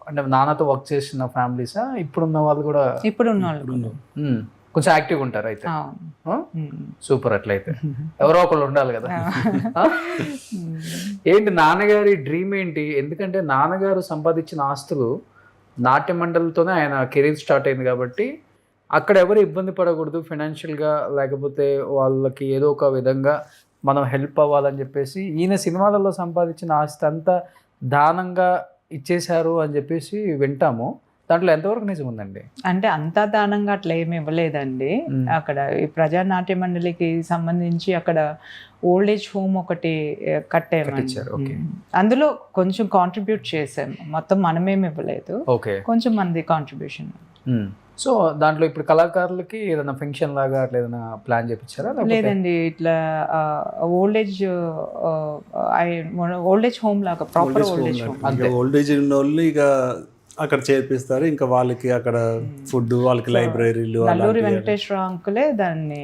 అంటే నాన్నతో వర్క్ చేసిన ఫ్యామిలీసా? ఇప్పుడున్న వాళ్ళు కూడా? ఇప్పుడున్న వాళ్ళు కొంచెం యాక్టివ్గా ఉంటారు అయితే. సూపర్. అట్లయితే ఎవరో ఒకళ్ళు ఉండాలి కదా. ఏంటి నాన్నగారి డ్రీమ్ ఏంటి? ఎందుకంటే నాన్నగారు సంపాదించిన ఆస్తులు నాట్య మండలితోనే ఆయన కెరీర్ స్టార్ట్ అయింది కాబట్టి అక్కడ ఎవరు ఇబ్బంది పడకూడదు ఫైనాన్షియల్గా, లేకపోతే వాళ్ళకి ఏదో ఒక విధంగా మనం హెల్ప్ అవ్వాలని చెప్పేసి ఈయన సినిమాలలో సంపాదించిన ఆస్తి అంతా దానంగా ఇచ్చేశారు అని చెప్పేసి వింటాము. దాంట్లో ఎంతవరకు నిజం ఉందండి? అంటే అంతా దానంగా అట్లా ఏమి ఇవ్వలేదండి. అక్కడ ఈ ప్రజానాట్య మండలికి సంబంధించి అక్కడ ఓల్డ్ ఏజ్ హోమ్ ఒకటి కట్టించారు, ఓకే. అందులో కొంచెం కాంట్రిబ్యూట్ చేసాము, మొత్తం మనమేమి ఇవ్వలేదు, ఓకే. కొంచెం మనది కాంట్రిబ్యూషన్. సో దాంట్లో ఇప్పుడు కళాకారులకి ఏదైనా ఫంక్షన్ లాగా అట్లా ఏదైనా ప్లాన్ చేపించారా? లేదండి, ఇట్లా ఓల్డ్ ఏజ్ హోమ్ లాగా, proper old age home. Old age ఉన్న వాళ్ళు ఇక అక్కడ చేర్పిస్తారు, ఇంకా వాళ్ళకి అక్కడ ఫుడ్, వాళ్ళకి లైబ్రరీలు. నల్లూరి వెంకటేశ్వర అంకులే దాన్ని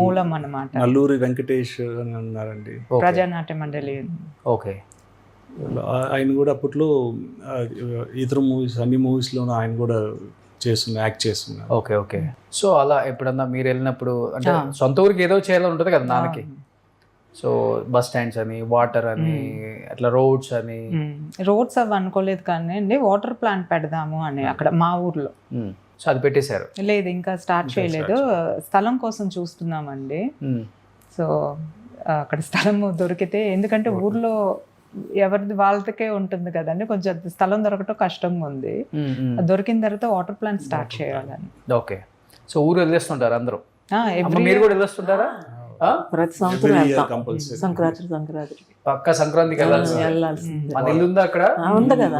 మూలం అన్నమాట. నల్లూరి వెంకటేష్ అని అన్నారండి, ప్రజానాట్య మండలి. ఓకే. ఆయన కూడా అప్పట్లో ఇతర మూవీస్, అన్ని మూవీస్లోనూ ఆయన కూడా యాక్ట్ చేస్తున్నారు. Okay, okay. సో అలా ఎప్పుడన్నా మీరు వెళ్ళినప్పుడు అంటే సొంత ఊరికి ఏదో చేయాలని ఉంటుంది కదా నాన్నకి. సో బస్ స్టాండ్స్ అని, వాటర్ అని, అట్లా రోడ్స్ అని. రోడ్స్ అవి అనుకోలేదు కానీ అండి, వాటర్ ప్లాంట్ పెడదాము అని అక్కడ మా ఊర్లో. సో అది పెట్టేశారు? లేదు, ఇంకా స్టార్ట్ చేయలేదు, స్థలం కోసం చూస్తున్నామండి. సో అక్కడ స్థలం దొరికితే, ఎందుకంటే ఊర్లో ఎవరిది వాళ్ళకే ఉంటుంది కదండి, కొంచెం స్థలం దొరకటం కష్టంగా ఉంది. దొరికిన తర్వాత వాటర్ ప్లాంట్ స్టార్ట్ చేయాలని. ఓకే. సో ఊరు వెళ్ళేస్తుంటారు అందరూ? ఎవ్రీ మీరు కూడా వెళ్ళేస్తుంటారా? ప్రతి సంవత్సరం సంక్రాంతి పక్క సంక్రాంతికి వెళ్ళాల్సి. మన ఇల్లు ఉందా అక్కడ? ఉంది కదా,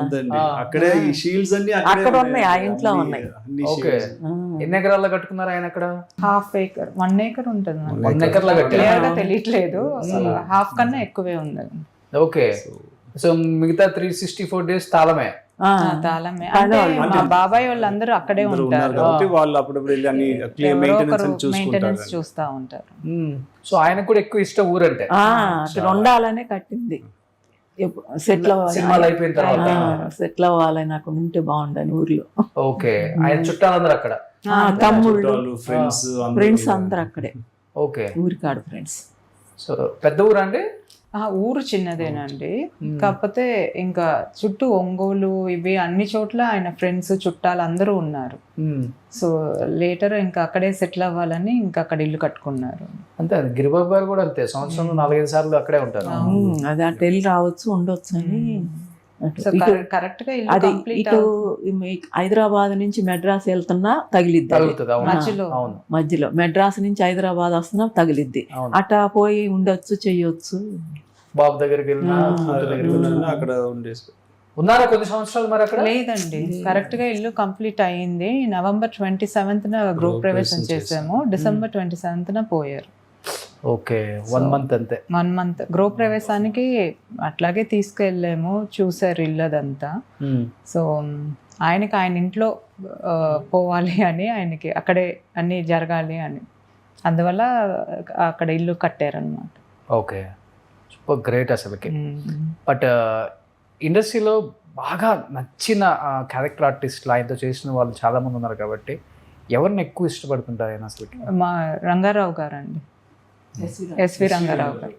అక్కడే ఈ షీల్డ్స్ అన్ని అక్కడ ఉన్నాయి, ఆ ఇంట్లో ఉన్నాయి. ఓకే. ఎన్ని ఎకరాల్లో కట్టుకున్నారు ఆయన అక్కడ? 1/2 acre, 1 acre ఉంటుంది. 1 acre కట్టారు? తెలియట్లేదు, హాఫ్ కన్నా ఎక్కువే ఉంది. ఓకే. సో మిగతా 364 days తాళమే? తాళమే. అంటే మా బాబాయ్ వాళ్ళందరూ అక్కడే ఉంటారు, వాళ్ళు అప్పుడప్పుడు మెయింటెనెన్స్ చూస్తా ఉంటారు. సో ఆయనకు కూడా ఎక్కువ ఇష్టం ఊరంటే? అక్కడ ఉండాలనే కట్టింది. సెటిల్ సినిమాలు అయిపోయిన తర్వాత సెటిల్ అవ్వాలని అక్కడ ఉంటే బాగుండని ఊర్లో. ఓకే. ఆయన చుట్టాలందరూ అక్కడ? తమ్ముళ్ళు, ఫ్రెండ్స్ అందరు అక్కడే. ఓకే. ఊరికాడు ఫ్రెండ్స్. సో పెద్ద ఊరా అండి? ఊరు చిన్నదేనండి, కాకపోతే ఇంకా చుట్టూ ఒంగోలు ఇవి అన్ని చోట్ల ఆయన ఫ్రెండ్స్ చుట్టాలు అందరూ ఉన్నారు. సో లేటర్ ఇంకా అక్కడే సెటిల్ అవ్వాలని ఇంకా అక్కడ ఇల్లు కట్టుకున్నారు. అంతే. గిరిబాబు గారు కూడా అంతే, సంవత్సరంలో 4-5 సార్లు అక్కడే ఉంటారు. అది అటు వెళ్ళి రావచ్చు, ఉండొచ్చు అని. కరెక్ట్ గా ఇటు హైదరాబాద్ నుంచి మెడ్రాస్ వెళ్తున్నా తగిలిద్ది, మధ్యలో మెడ్రాస్ నుంచి హైదరాబాద్ వస్తున్నా తగిలిద్ది. అటా పోయి ఉండొచ్చు, చెయ్యొచ్చు. బాబు దగ్గరికి వెళ్ళినా అక్కడ ఉండేసి ఉన్నారా కొన్ని సంవత్సరాలు మరి అక్కడ? లేదండి, కరెక్ట్ గా ఇల్లు కంప్లీట్ అయ్యింది. November 27th గృహ ప్రవేశం చేసాము, December 27th పోయారు. ఓకే. 1 month అంతే? 1 month. గృహ ప్రవేశానికి అట్లాగే తీసుకెళ్ళాము, చూసారు ఇల్లు అదంతా. సో ఆయనకి ఆయన ఇంట్లో పోవాలి అని, ఆయనకి అక్కడే అన్ని జరగాలి అని, అందువల్ల అక్కడ ఇల్లు కట్టారనమాట. ఓకే. సూపర్ గ్రేట్ అసలుకి. బట్ ఇండస్ట్రీలో బాగా నచ్చిన క్యారెక్టర్ ఆర్టిస్ట్లు, ఆయనతో చేసిన వాళ్ళు చాలా మంది ఉన్నారు కాబట్టి ఎవరిని ఎక్కువ ఇష్టపడుతుంటారు ఆయన అసలు? మా రంగారావు గారు అండి, ఎస్వి రంగారావు గారు.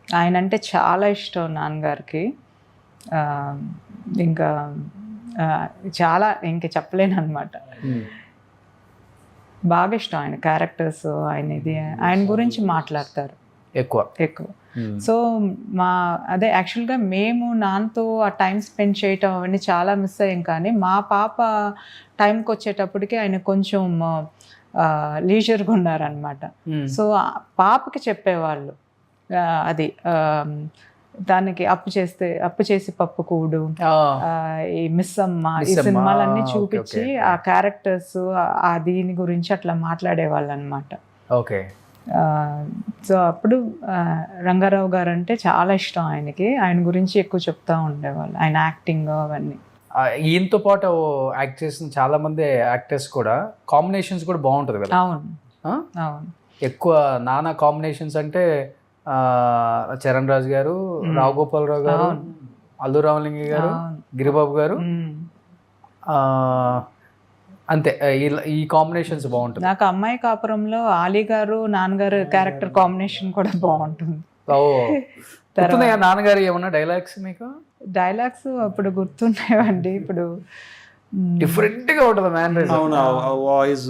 ఆయన అంటే చాలా ఇష్టం నాన్నగారికి. ఇంకా చాలా ఇంకా చెప్పలేను అనమాట, బాగా ఇష్టం ఆయన క్యారెక్టర్స్, ఆయన గురించి మాట్లాడతారు ఎక్కువ. సో అదే యాక్చువల్గా మేము నాన్నతో ఆ టైం స్పెండ్ చేయటం అవన్నీ చాలా మిస్ అయ్యాం. కానీ మా పాప టైంకి వచ్చేటప్పటికి ఆయన కొంచెం లీజర్గా ఉన్నారనమాట. సో పాపకి చెప్పేవాళ్ళు అది దానికి అప్పు చేసి పప్పు కూడు, ఈ మిస్ అమ్మ, ఈ సినిమాలన్నీ చూపించి ఆ క్యారెక్టర్స్ దీని గురించి అట్లా మాట్లాడేవాళ్ళు అనమాట. ఓకే. సో అప్పుడు రంగారావు గారు అంటే చాలా ఇష్టం ఆయనకి, ఆయన గురించి ఎక్కువ చెప్తా ఉండేవాళ్ళు, ఆయన యాక్టింగ్ అవన్నీ. ఈయనతో పాటు యాక్ట్ చేసిన చాలా మంది యాక్టర్స్ కూడా కాంబినేషన్స్ కూడా బాగుంటుంది కదా? అవును. ఎక్కువ నానా కాంబినేషన్స్ అంటే చరణ్ రాజు గారు, రావు గోపాలరావు గారు, అల్లు రామలింగ గారు, గిరిబాబు గారు, అంతే. ఈ కాంబినేషన్స్ బాగుంటుంది. నాకు అమ్మాయి కాపురంలో ఆలీ గారు నాన్నగారు క్యారెక్టర్ కాంబినేషన్ కూడా బాగుంటుంది. నాన్నగారు ఏమన్నా డైలాగ్స్ మీకు? డైలాగ్స్ అప్పుడు గుర్తున్నాయండి, ఇప్పుడు డిఫరెంట్ గా ఉంటుంది వాయిస్,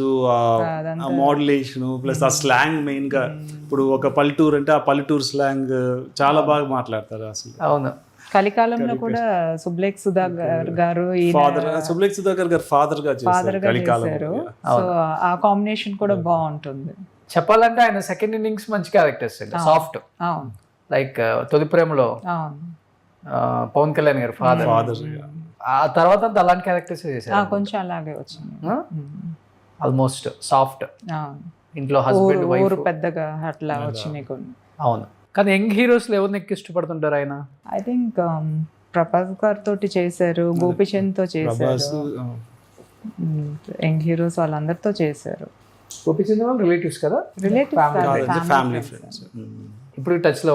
మోడ్యులేషన్ ప్లస్ ఆ స్లాంగ్. మెయిన్ గా ఇప్పుడు ఒక పల్లెటూరు అంటే ఆ పల్లెటూరు స్లాంగ్ చాలా బాగా మాట్లాడతారు అసలు. అవును. కలికాలంలో కూడా సుబ్లేఖ్ సుధాకర్ గారు ఫాదర్ సుబ్లేఖ్ సుధాకర్ గారు ఫాదర్ గా ఫాదర్ చేశారు గా కలికాలం. చేశారు. సో ఆ కాంబినేషన్ కూడా బాగుంటుంది. చెప్పాలంటే ఆయన సెకండ్ ఇన్నింగ్స్ మంచి క్యారెక్టర్స్ సాఫ్ట్, అవును లైక్ తొలి ప్రేమలో అవును పవన్ కళ్యాణ్ గారు ఫాదర్, ఆ తర్వాత అంతా అలాంటి క్యారెక్టర్స్ చేశారు. కొంచెం అలాగే వచ్చింది. ఆల్మోస్ట్ సాఫ్ట్, అవును. ఇంట్లో హస్బెండ్ వైఫ్. ఊరు పెద్దగా అట్లా వచ్చినాయి కొన్ని. అవును. కానీ యంగ్ హీరోస్ లో ఎవరిని ఎక్కువ ఇష్టపడుతుంటారు ఆయన? ఐ థింక్ ప్రభాస్ గారితో చేశారు, గోపిచంద్ తో చేశారు, యంగ్ హీరోస్ వాళ్ళందరితో చేశారు. గోపిచంద్ వాళ్ళు రిలేటివ్స్ కదా? Relatives, family friends. ఇప్పుడు టచ్ లో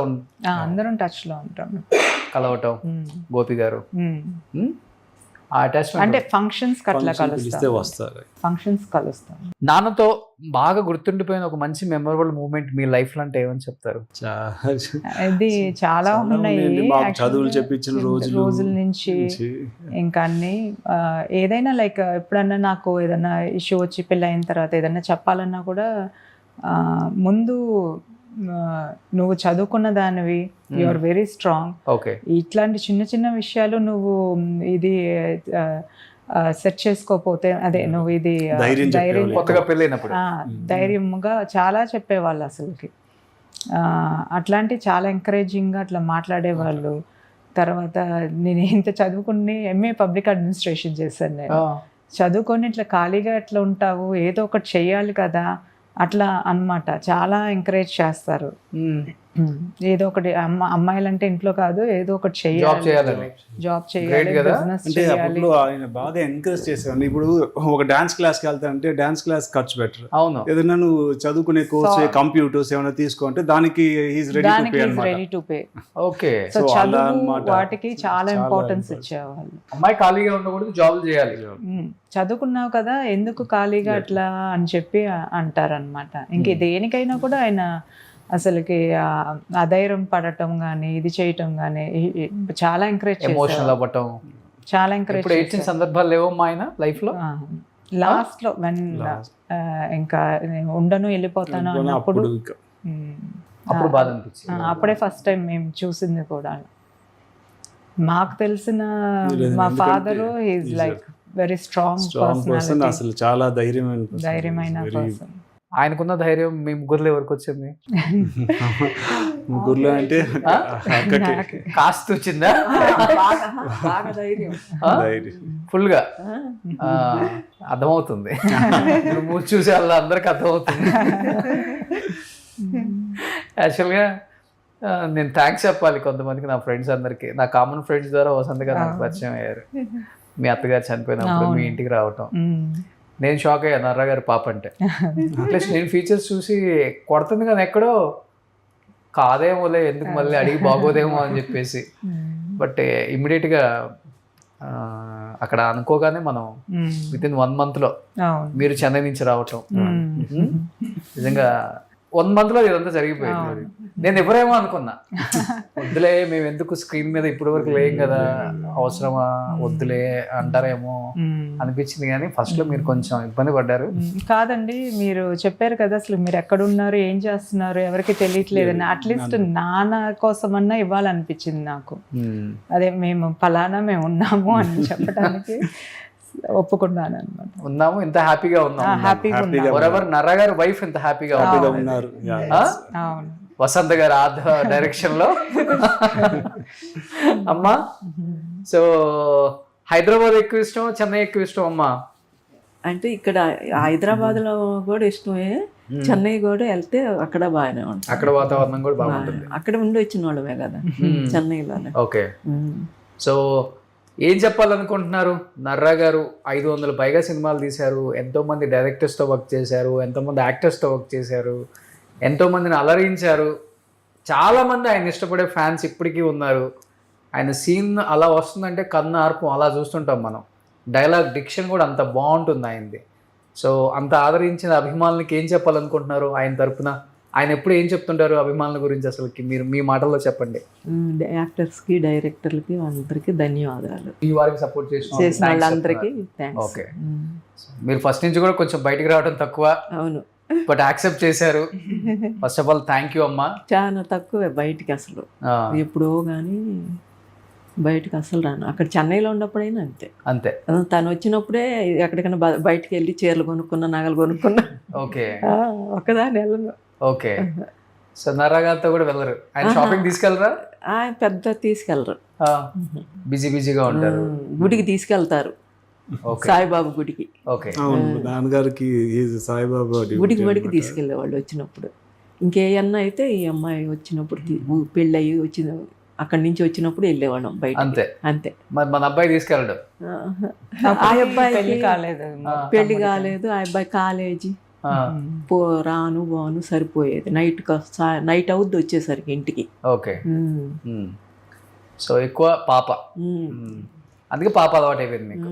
అందరం టచ్ లో ఉంటాం. కలవటం గోపి గారు, ఆ అటాచ్మెంట్ అంటే ఫంక్షన్స్ అట్లా పిలిస్తే వస్తారు. ఫంక్షన్స్ కలుస్తాం. నాన్నతో బాగా గుర్తుండిపోయిన ఒక మంచి మెమరబుల్ మూమెంట్ మీ లైఫ్ లో అంటే ఏమని చెప్తారు? ఇది చాలా ఉన్నాయి. మాకు చదువులు చెప్పించిన రోజుల నుంచి ఇంకా అన్ని ఏదైనా లైక్ ఎప్పుడన్నా నాకు ఏదైనా ఇష్యూ వచ్చి పెళ్ళి అయిన తర్వాత ఏదైనా చెప్పాలన్నా కూడా ముందు నువ్వు చదువుకున్న దానివి, you are very strong, okay, ఇట్లాంటి చిన్న చిన్న విషయాలు నువ్వు ఇది సెట్ చేసుకోపోతే అదే నువ్వు ఇది ధైర్యం కొత్తగా పెళ్ళైనప్పుడు ధైర్యంగా చాలా చెప్పేవాళ్ళు అసలుకి. అట్లాంటి చాలా ఎంకరేజింగ్గా అట్లా మాట్లాడేవాళ్ళు. తర్వాత నేను ఇంత చదువుకుని ఎంఏ పబ్లిక్ అడ్మినిస్ట్రేషన్ చేశాను. నేను చదువుకొని ఇట్లా ఖాళీగా ఎట్లా ఉంటావు, ఏదో ఒకటి చెయ్యాలి కదా అట్లా అన్నమాట. చాలా ఎంకరేజ్ చేస్తారు. ఏదో ఒకటి అమ్మాయిలంటే ఇంట్లో కాదు, ఏదో ఒకటి చేయాలి, జాబ్ చేయాలి, బిజినెస్ అంటే అప్పుడు ఆయన బాగా ఎంకరేజ్ చేసేవాడిని. ఇప్పుడు ఒక డాన్స్ క్లాస్కి వెళ్తానంటే డాన్స్ క్లాస్ ఖర్చు బెటర్. అవును. ఏదైనా నువ్వు చదువుకునే కోర్స్ కంప్యూటర్స్ ఏమైనా తీసుకుంటే దానికి is ready to pay. Okay. So చదువు వాటికి చాలా ఇంపార్టెన్స్ ఇచ్చేవాళ్ళు. అమ్మాయి ఖాళీగా ఉండకూడదు, జాబ్ చేయాలి. చదువుకున్నావు కదా ఎందుకు ఖాళీగా అట్లా అని చెప్పి అంటారనమాట. ఇంక దేనికైనా కూడా ఆయన అసలుకి అధైర్యం పడటం కానీ ఇది చేయటం కానీ చాలా ఎంకరేజ్, ఎమోషనల్ అవ్వటం చాలా ఎంకరేజ్ చేసిన సందర్భాలు లేవమ్మా ఆయన లైఫ్ లో. లాస్ట్ లో ఇంకా ఉండను వెళ్ళిపోతాను అన్నప్పుడు అప్పుడు బాధ అనిపించింది. అప్పుడే ఫస్ట్ టైం మేము చూసింది కూడా. మాకు తెలిసిన మా father is like very strong person, అసలు చాలా ధైర్యమైన పర్సన్. ఆయనకున్న ధైర్యం మీ ముగ్గురులో ఎవరికి వచ్చింది? ముగ్గురులో అంటే కాస్త వచ్చిందా? ఫుల్ గా అర్థమవుతుంది. మూడు చూసే వాళ్ళ అందరికి అర్థమవుతుంది. యాక్చువల్గా నేను థ్యాంక్స్ చెప్పాలి కొంతమందికి, నా ఫ్రెండ్స్ అందరికి. నా కామన్ ఫ్రెండ్స్ ద్వారా వసంత్ గారు నాకు పరిచయం అయ్యారు. మీ అత్తగారు చనిపోయినప్పుడు మీ ఇంటికి రావటం నేను షాక్ అయ్యాను. నర్రా గారి పాప అంటే ప్లస్ నేను ఫీచర్స్ చూసి కొడుతుంది కానీ ఎక్కడో కాదేమోలే, ఎందుకు మళ్ళీ అడిగి బాగోదేమో అని చెప్పేసి. బట్ ఇమ్మీడియట్గా అక్కడ అనుకోగానే మనం విత్ ఇన్ 1 month లో మీరు చెన్నై నుంచి రావటం, నిజంగా 1 month లో ఇదంతా జరిగిపోయింది. నేను ఎవరేమో అనుకున్నా, వద్దులే మేము ఎందుకు స్క్రీన్ మీద ఇప్పటి వరకు లేం కదా, అవసరమా వద్దులే అంటారేమో అనిపించింది. కానీ ఫస్ట్ లో మీరు కొంచెం ఇబ్బంది పడ్డారు. కాదండి, మీరు చెప్పారు కదా అసలు మీరు ఎక్కడున్నారు, ఏం చేస్తున్నారు, ఎవరికి తెలియట్లేదని. అట్లీస్ట్ నాన్న కోసమన్నా ఇవ్వాలనిపించింది నాకు. అదే మేము ఫలానా మేము ఉన్నాము అని చెప్పడానికి ఒప్పుకున్నాను అనమాట. ఉన్నాము, ఇంత హ్యాపీగా ఉన్నాము. నర్రా గారి వైఫ్ ఎంత హ్యాపీగా ఉన్నారు. వసంత్ గారు డైరెక్షన్ లో. అమ్మా, సో హైదరాబాద్ ఎక్కువ ఇష్టం, చెన్నై ఎక్కువ ఇష్టం అమ్మా? అంటే ఇక్కడ హైదరాబాద్ లో కూడా ఇష్టమే, చెన్నై కూడా వెళ్తే అక్కడ బాగానే ఉంటుంది. అక్కడ వాతావరణం కూడా బాగుంటుంది. అక్కడ ఉండి వచ్చిన వాళ్ళమే కదా చెన్నైలోనే. ఓకే. సో ఏం చెప్పాలనుకుంటున్నారు? నర్రా గారు 500 పైగా సినిమాలు తీశారు, ఎంతోమంది డైరెక్టర్స్తో వర్క్ చేశారు, ఎంతోమంది యాక్టర్స్తో వర్క్ చేశారు, ఎంతోమందిని అలరించారు. చాలామంది ఆయన ఇష్టపడే ఫ్యాన్స్ ఇప్పటికీ ఉన్నారు. ఆయన సీన్ అలా వస్తుందంటే కన్ను ఆర్పం అలా చూస్తుంటాం మనం. డైలాగ్ డిక్షన్ కూడా అంత బాగుంటుంది ఆయనది. సో అంత ఆదరించిన అభిమానులకి ఏం చెప్పాలనుకుంటున్నారు ఆయన తరపున? ఆయన ఎప్పుడు ఏం చెప్తుంటారు అభిమానుల గురించి అసలుకి? మీరు మీ మాటల్లో చెప్పండి. యాక్టర్స్కి, డైరెక్టర్లకి అందరికీ ధన్యవాదాలు. ఈ వారికి సపోర్ట్ చేసిన వాళ్ళందరికీ థాంక్స్. ఓకే. మీరు ఫస్ట్ నుంచి కూడా కొంచెం బయటికి రావడం తక్కువ, అవును, బట్ యాక్సెప్ట్ చేశారు. First of all thank you అమ్మా. చాలా తక్కువే బయటికి అసలు, ఎప్పుడో కానీ బయటకు అసలు రాను. అక్కడ చెన్నైలో ఉన్నప్పుడైనా అంతే. అంతే. తను వచ్చినప్పుడే ఎక్కడికైనా బయటకు వెళ్ళి చీరలు కొనుక్కున్నా, నగలు కొనుక్కున్నా. ఓకే. ఒక్కదాన్ని వెళ్ళను. ఓకే. సో నర్రాగారితో కూడా వెళ్ళరు? ఆయన షాపింగ్ తీసుకెళ్ళరా? ఆయన పెద్ద తీసుకెళ్ళరు, బిజీగా ఉంటారు. గుడికి తీసుకెళ్తారు, సాయిబాబా గుడికి. ఓకే. అవును, నాన్నగారికి సాయిబాబా గుడికి బడికి తీసుకెళ్ళేవాళ్ళు వచ్చినప్పుడు. ఇంకేమన్నా అయితే ఈ అమ్మాయి వచ్చినప్పుడు పెళ్ళి వచ్చిన అక్కడి నుంచి వచ్చినప్పుడు వెళ్ళేవాళ్ళం బయట. అంతే. అంతే. మరి మన అబ్బాయి తీసుకెళ్ళడు? ఆ అబ్బాయి పెళ్లి కాలేదు, పెళ్లి కాలేదు. ఆ అబ్బాయి కాలేజీ రాను బాను సరిపోయేది. నైట్ అవుద్ది వచ్చేసరికి ఇంటికి. ఓకే. సో ఎక్కువ పాప, అందుకే పాప అలవాటు అయిపోయింది మీకు.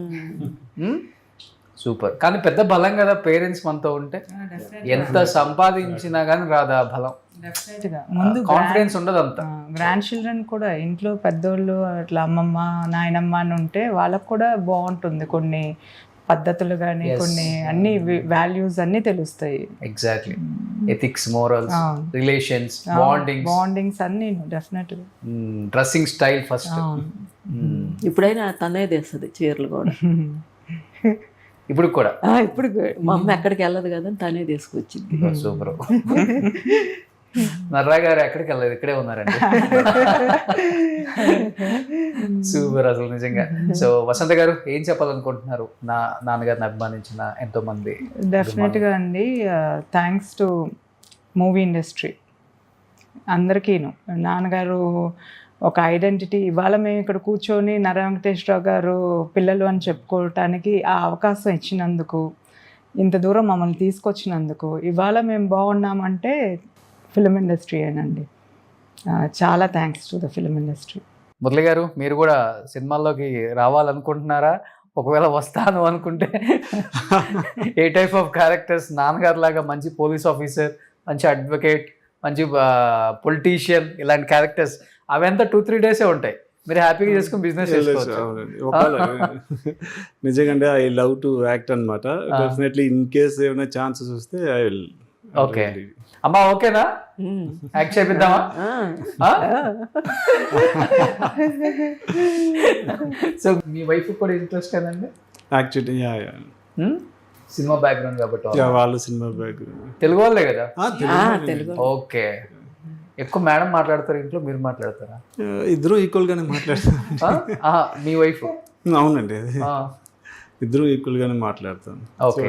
సూపర్. కానీ పెద్ద బలం కదా పేరెంట్స్ మనతో ఉంటే. ఎంత సంపాదించినా కానీ రాదా బలం, ముందు కాన్ఫిడెన్స్ ఉండదు అంత. గ్రాండ్ చిల్డ్రన్ కూడా ఇంట్లో పెద్దోళ్ళు అట్లా అమ్మమ్మ నాయనమ్మ అని ఉంటే వాళ్ళకు కూడా బాగుంటుంది. కొన్ని పద్ధతులు కానీ కొన్ని అన్ని వాల్యూస్ అన్ని తెలుస్తాయి. Exactly. Ethics, morals, relations, bondings అన్ని డెఫినెట్ గా. Dressing style first. ఇప్పుడైనా తనే తెస్తుంది చీరలు కూడా. ఇప్పుడు కూడా? ఇప్పుడు మా అమ్మ ఎక్కడికి వెళ్ళదు కదా, తనే తీసుకొచ్చింది. సూపర్. నర్రా గారు ఎక్కడికి వెళ్ళలేదు, ఇక్కడే ఉన్నారండి. సూపర్ అసలు నిజంగా. సో వసంత గారు ఏం చెప్పాలనుకుంటున్నారు నాన్నగారిని అభిమానించిన ఎంతో మంది? డెఫినెట్ గా అండి, థ్యాంక్స్ టు మూవీ ఇండస్ట్రీ అందరికీను. నాన్నగారు ఒక ఐడెంటిటీ. ఇవాళ మేము ఇక్కడ కూర్చొని నర వెంకటేశ్వరరావు గారు పిల్లలు అని చెప్పుకోవటానికి ఆ అవకాశం ఇచ్చినందుకు, ఇంత దూరం మమ్మల్ని తీసుకొచ్చినందుకు, ఇవాళ మేము బాగున్నామంటే ఫిలిం ఇండస్ట్రీ ఏనండి. చాలా thanks to the film industry. Murali గారు, మీరు కూడా సినిమాల్లోకి రావాలనుకుంటున్నారా? ఒకవేళ వస్తాను అనుకుంటే ఏ టైప్ ఆఫ్ క్యారెక్టర్స్? నాన్నగారు లాగా మంచి పోలీస్ ఆఫీసర్, మంచి అడ్వకేట్, మంచి పొలిటీషియన్, ఇలాంటి క్యారెక్టర్స్ అవంతా 2-3 డేసే ఉంటాయి. మీరు హ్యాపీగా చేసుకుని బిజినెస్ చేసుకోవచ్చు. నిజంగా ఐ లవ్ టు యాక్ట్ అన్నమాట. డెఫినెట్లీ ఇన్ కేస్ ఏమైనా ఛాన్సెస్ వస్తే ఐ విల్. ఓకే అమ్మా, ఓకేనా? యాక్ట్ చేపిద్దామా? సో మీ వైఫ్ కూడా ఇంట్రెస్ట్ కదండి యాక్చువల్లీ? సినిమా బ్యాక్గ్రౌండ్ కాబట్టి వాళ్ళు సినిమా బ్యాక్గ్రౌండ్. తెలుగు వాళ్ళే కదా? తెలుగు. ఓకే. ఎక్కువ మేడం మాట్లాడతారు ఇంట్లో, మీరు మాట్లాడతారా? ఇద్దరు ఈక్వల్ గానే మాట్లాడతారు. మీ వైఫ్? అవునండి, ఇద్దరు ఈక్వల్ గానే మాట్లాడతాను. ఓకే.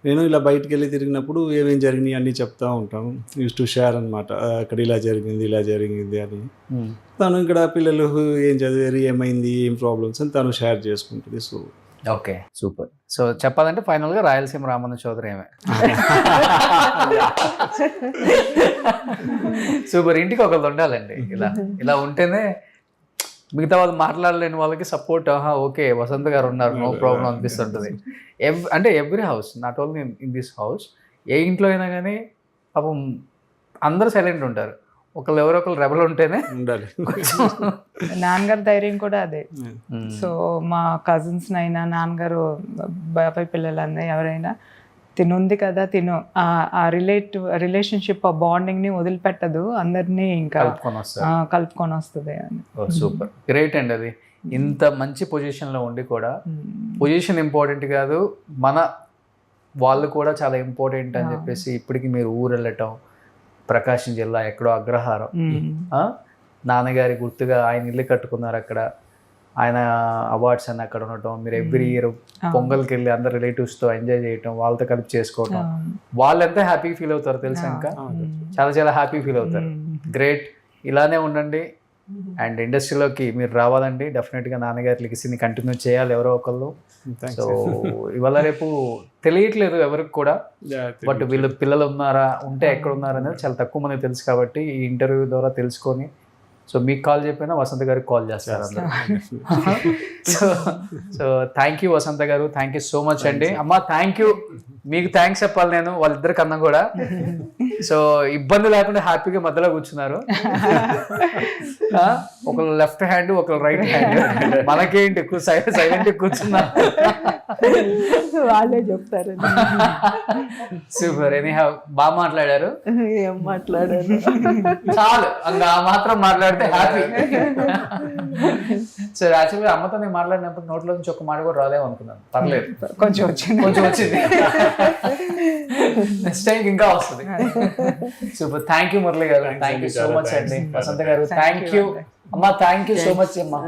నేను ఇలా బయటకు వెళ్ళి తిరిగినప్పుడు ఏమేమి జరిగినాయి అన్నీ చెప్తా ఉంటాను. యూస్ టు షేర్ అనమాట. అక్కడ ఇలా జరిగింది అని. తను ఇక్కడ పిల్లలు ఏం చదివారు, ఏమైంది, ఏం ప్రాబ్లమ్స్ అని తను షేర్ చేసుకుంటుంది. So okay, super. సో చెప్పాలంటే ఫైనల్గా రాయలసీమ రామన్న చౌదరి ఏమే. సూపర్. ఇంటికి ఒకళ్ళు ఉండాలండి. ఇలా ఉంటేనే మిగతా వాళ్ళు మాట్లాడలేని వాళ్ళకి సపోర్ట్. ఓకే, వసంత గారు ఉన్నారు, నో ప్రాబ్లం అనిపిస్తుంటుంది. అంటే every house, not only in this house, ఏ ఇంట్లో అయినా కానీ పాపం అందరూ సైలెంట్ ఉంటారు. ఎవరో ఒకరు రెబల్ ఉంటేనే ఉండాలి. నాన్నగారు ధైర్యం కూడా అదే. సో మా కజిన్స్ నైనా నాన్నగారు బాబాయ్ పిల్లలన్నా ఎవరైనా తినుంది కదా, ఆ రిలేషన్షిప్, ఆ బాండింగ్ ని వదిలిపెట్టదు, అందరినీ ఇంకా కలుపుకొని వస్తుంది అని. సూపర్, గ్రేట్ అండి. అది ఇంత మంచి పొజిషన్లో ఉండి కూడా, పొజిషన్ ఇంపార్టెంట్ కాదు, మన వాళ్ళు కూడా చాలా ఇంపార్టెంట్ అని చెప్పేసి ఇప్పటికి మీరు ఊరు వెళ్ళటం, ప్రకాశం జిల్లా ఎక్కడో అగ్రహారం, నాన్నగారి గుర్తుగా ఆయన ఇల్లు కట్టుకున్నారు అక్కడ, ఆయన అవార్డ్స్ అన్ని అక్కడ ఉండటం, మీరు ఎవ్రీ ఇయర్ పొంగల్కి వెళ్ళి అందరు రిలేటివ్స్తో ఎంజాయ్ చేయటం, వాళ్ళతో కలిపి చేసుకోవటం, వాళ్ళు ఎంత హ్యాపీ ఫీల్ అవుతారు తెలుసా? ఇంకా చాలా చాలా హ్యాపీ ఫీల్ అవుతారు. గ్రేట్, ఇలానే ఉండండి. అండ్ ఇండస్ట్రీలోకి మీరు రావాలండి. డెఫినెట్గా నాన్నగారి లెగసీని కంటిన్యూ చేయాలి ఎవరో ఒకళ్ళు. సో ఇవాళ రేపు తెలియట్లేదు ఎవరికి కూడా, బట్ వీళ్ళు పిల్లలు ఉంటే ఎక్కడ ఉన్నారు అనేది చాలా తక్కువ మంది తెలుసు. కాబట్టి ఈ ఇంటర్వ్యూ ద్వారా తెలుసుకొని, సో మీకు కాల్ చెప్పినా వసంత గారికి కాల్ చేస్తారు అందరూ. సో థ్యాంక్ యూ వసంత గారు, థ్యాంక్ యూ సో మచ్ అండి. అమ్మ థ్యాంక్ యూ, మీకు థ్యాంక్స్ చెప్పాలి నేను, వాళ్ళిద్దరి కన్నా కూడా. సో ఇబ్బంది లేకుండా హ్యాపీగా మధ్యలో కూర్చున్నారు. ఒకళ్ళు లెఫ్ట్ హ్యాండ్, ఒకళ్ళు రైట్ హ్యాండ్. మనకేంటి సైలెంట్ కూర్చున్నా, వాళ్ళే చెప్తారు. సూపర్. ఎనీహౌ బాగా మాట్లాడారు. ఏం మాట్లాడారు, చాలు, ఆ మాత్రం మాట్లాడితే హ్యాపీ. సో యాక్చువల్గా అమ్మతో నేను మాట్లాడినప్పుడు నోట్లో నుంచి ఒక మాట కూడా రాలేము అనుకున్నాను. పర్లేదు, కొంచెం వచ్చింది. కొంచెం వచ్చింది. నెక్స్ట్ టైం ఇంకా వస్తుంది. సూపర్. థ్యాంక్ యూ మురళి గారు, థ్యాంక్ యూ సో మచ్ అండి. వసంత గారు థ్యాంక్ యూ. అమ్మా థ్యాంక్ యూ సో మచ్ అమ్మా.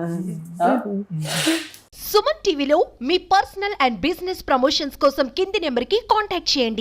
సుమన్ టీవీలో మీ పర్సనల్ అండ్ బిజినెస్ ప్రమోషన్స్ కోసం కింది నెంబర్కి కాంటాక్ట్ చేయండి.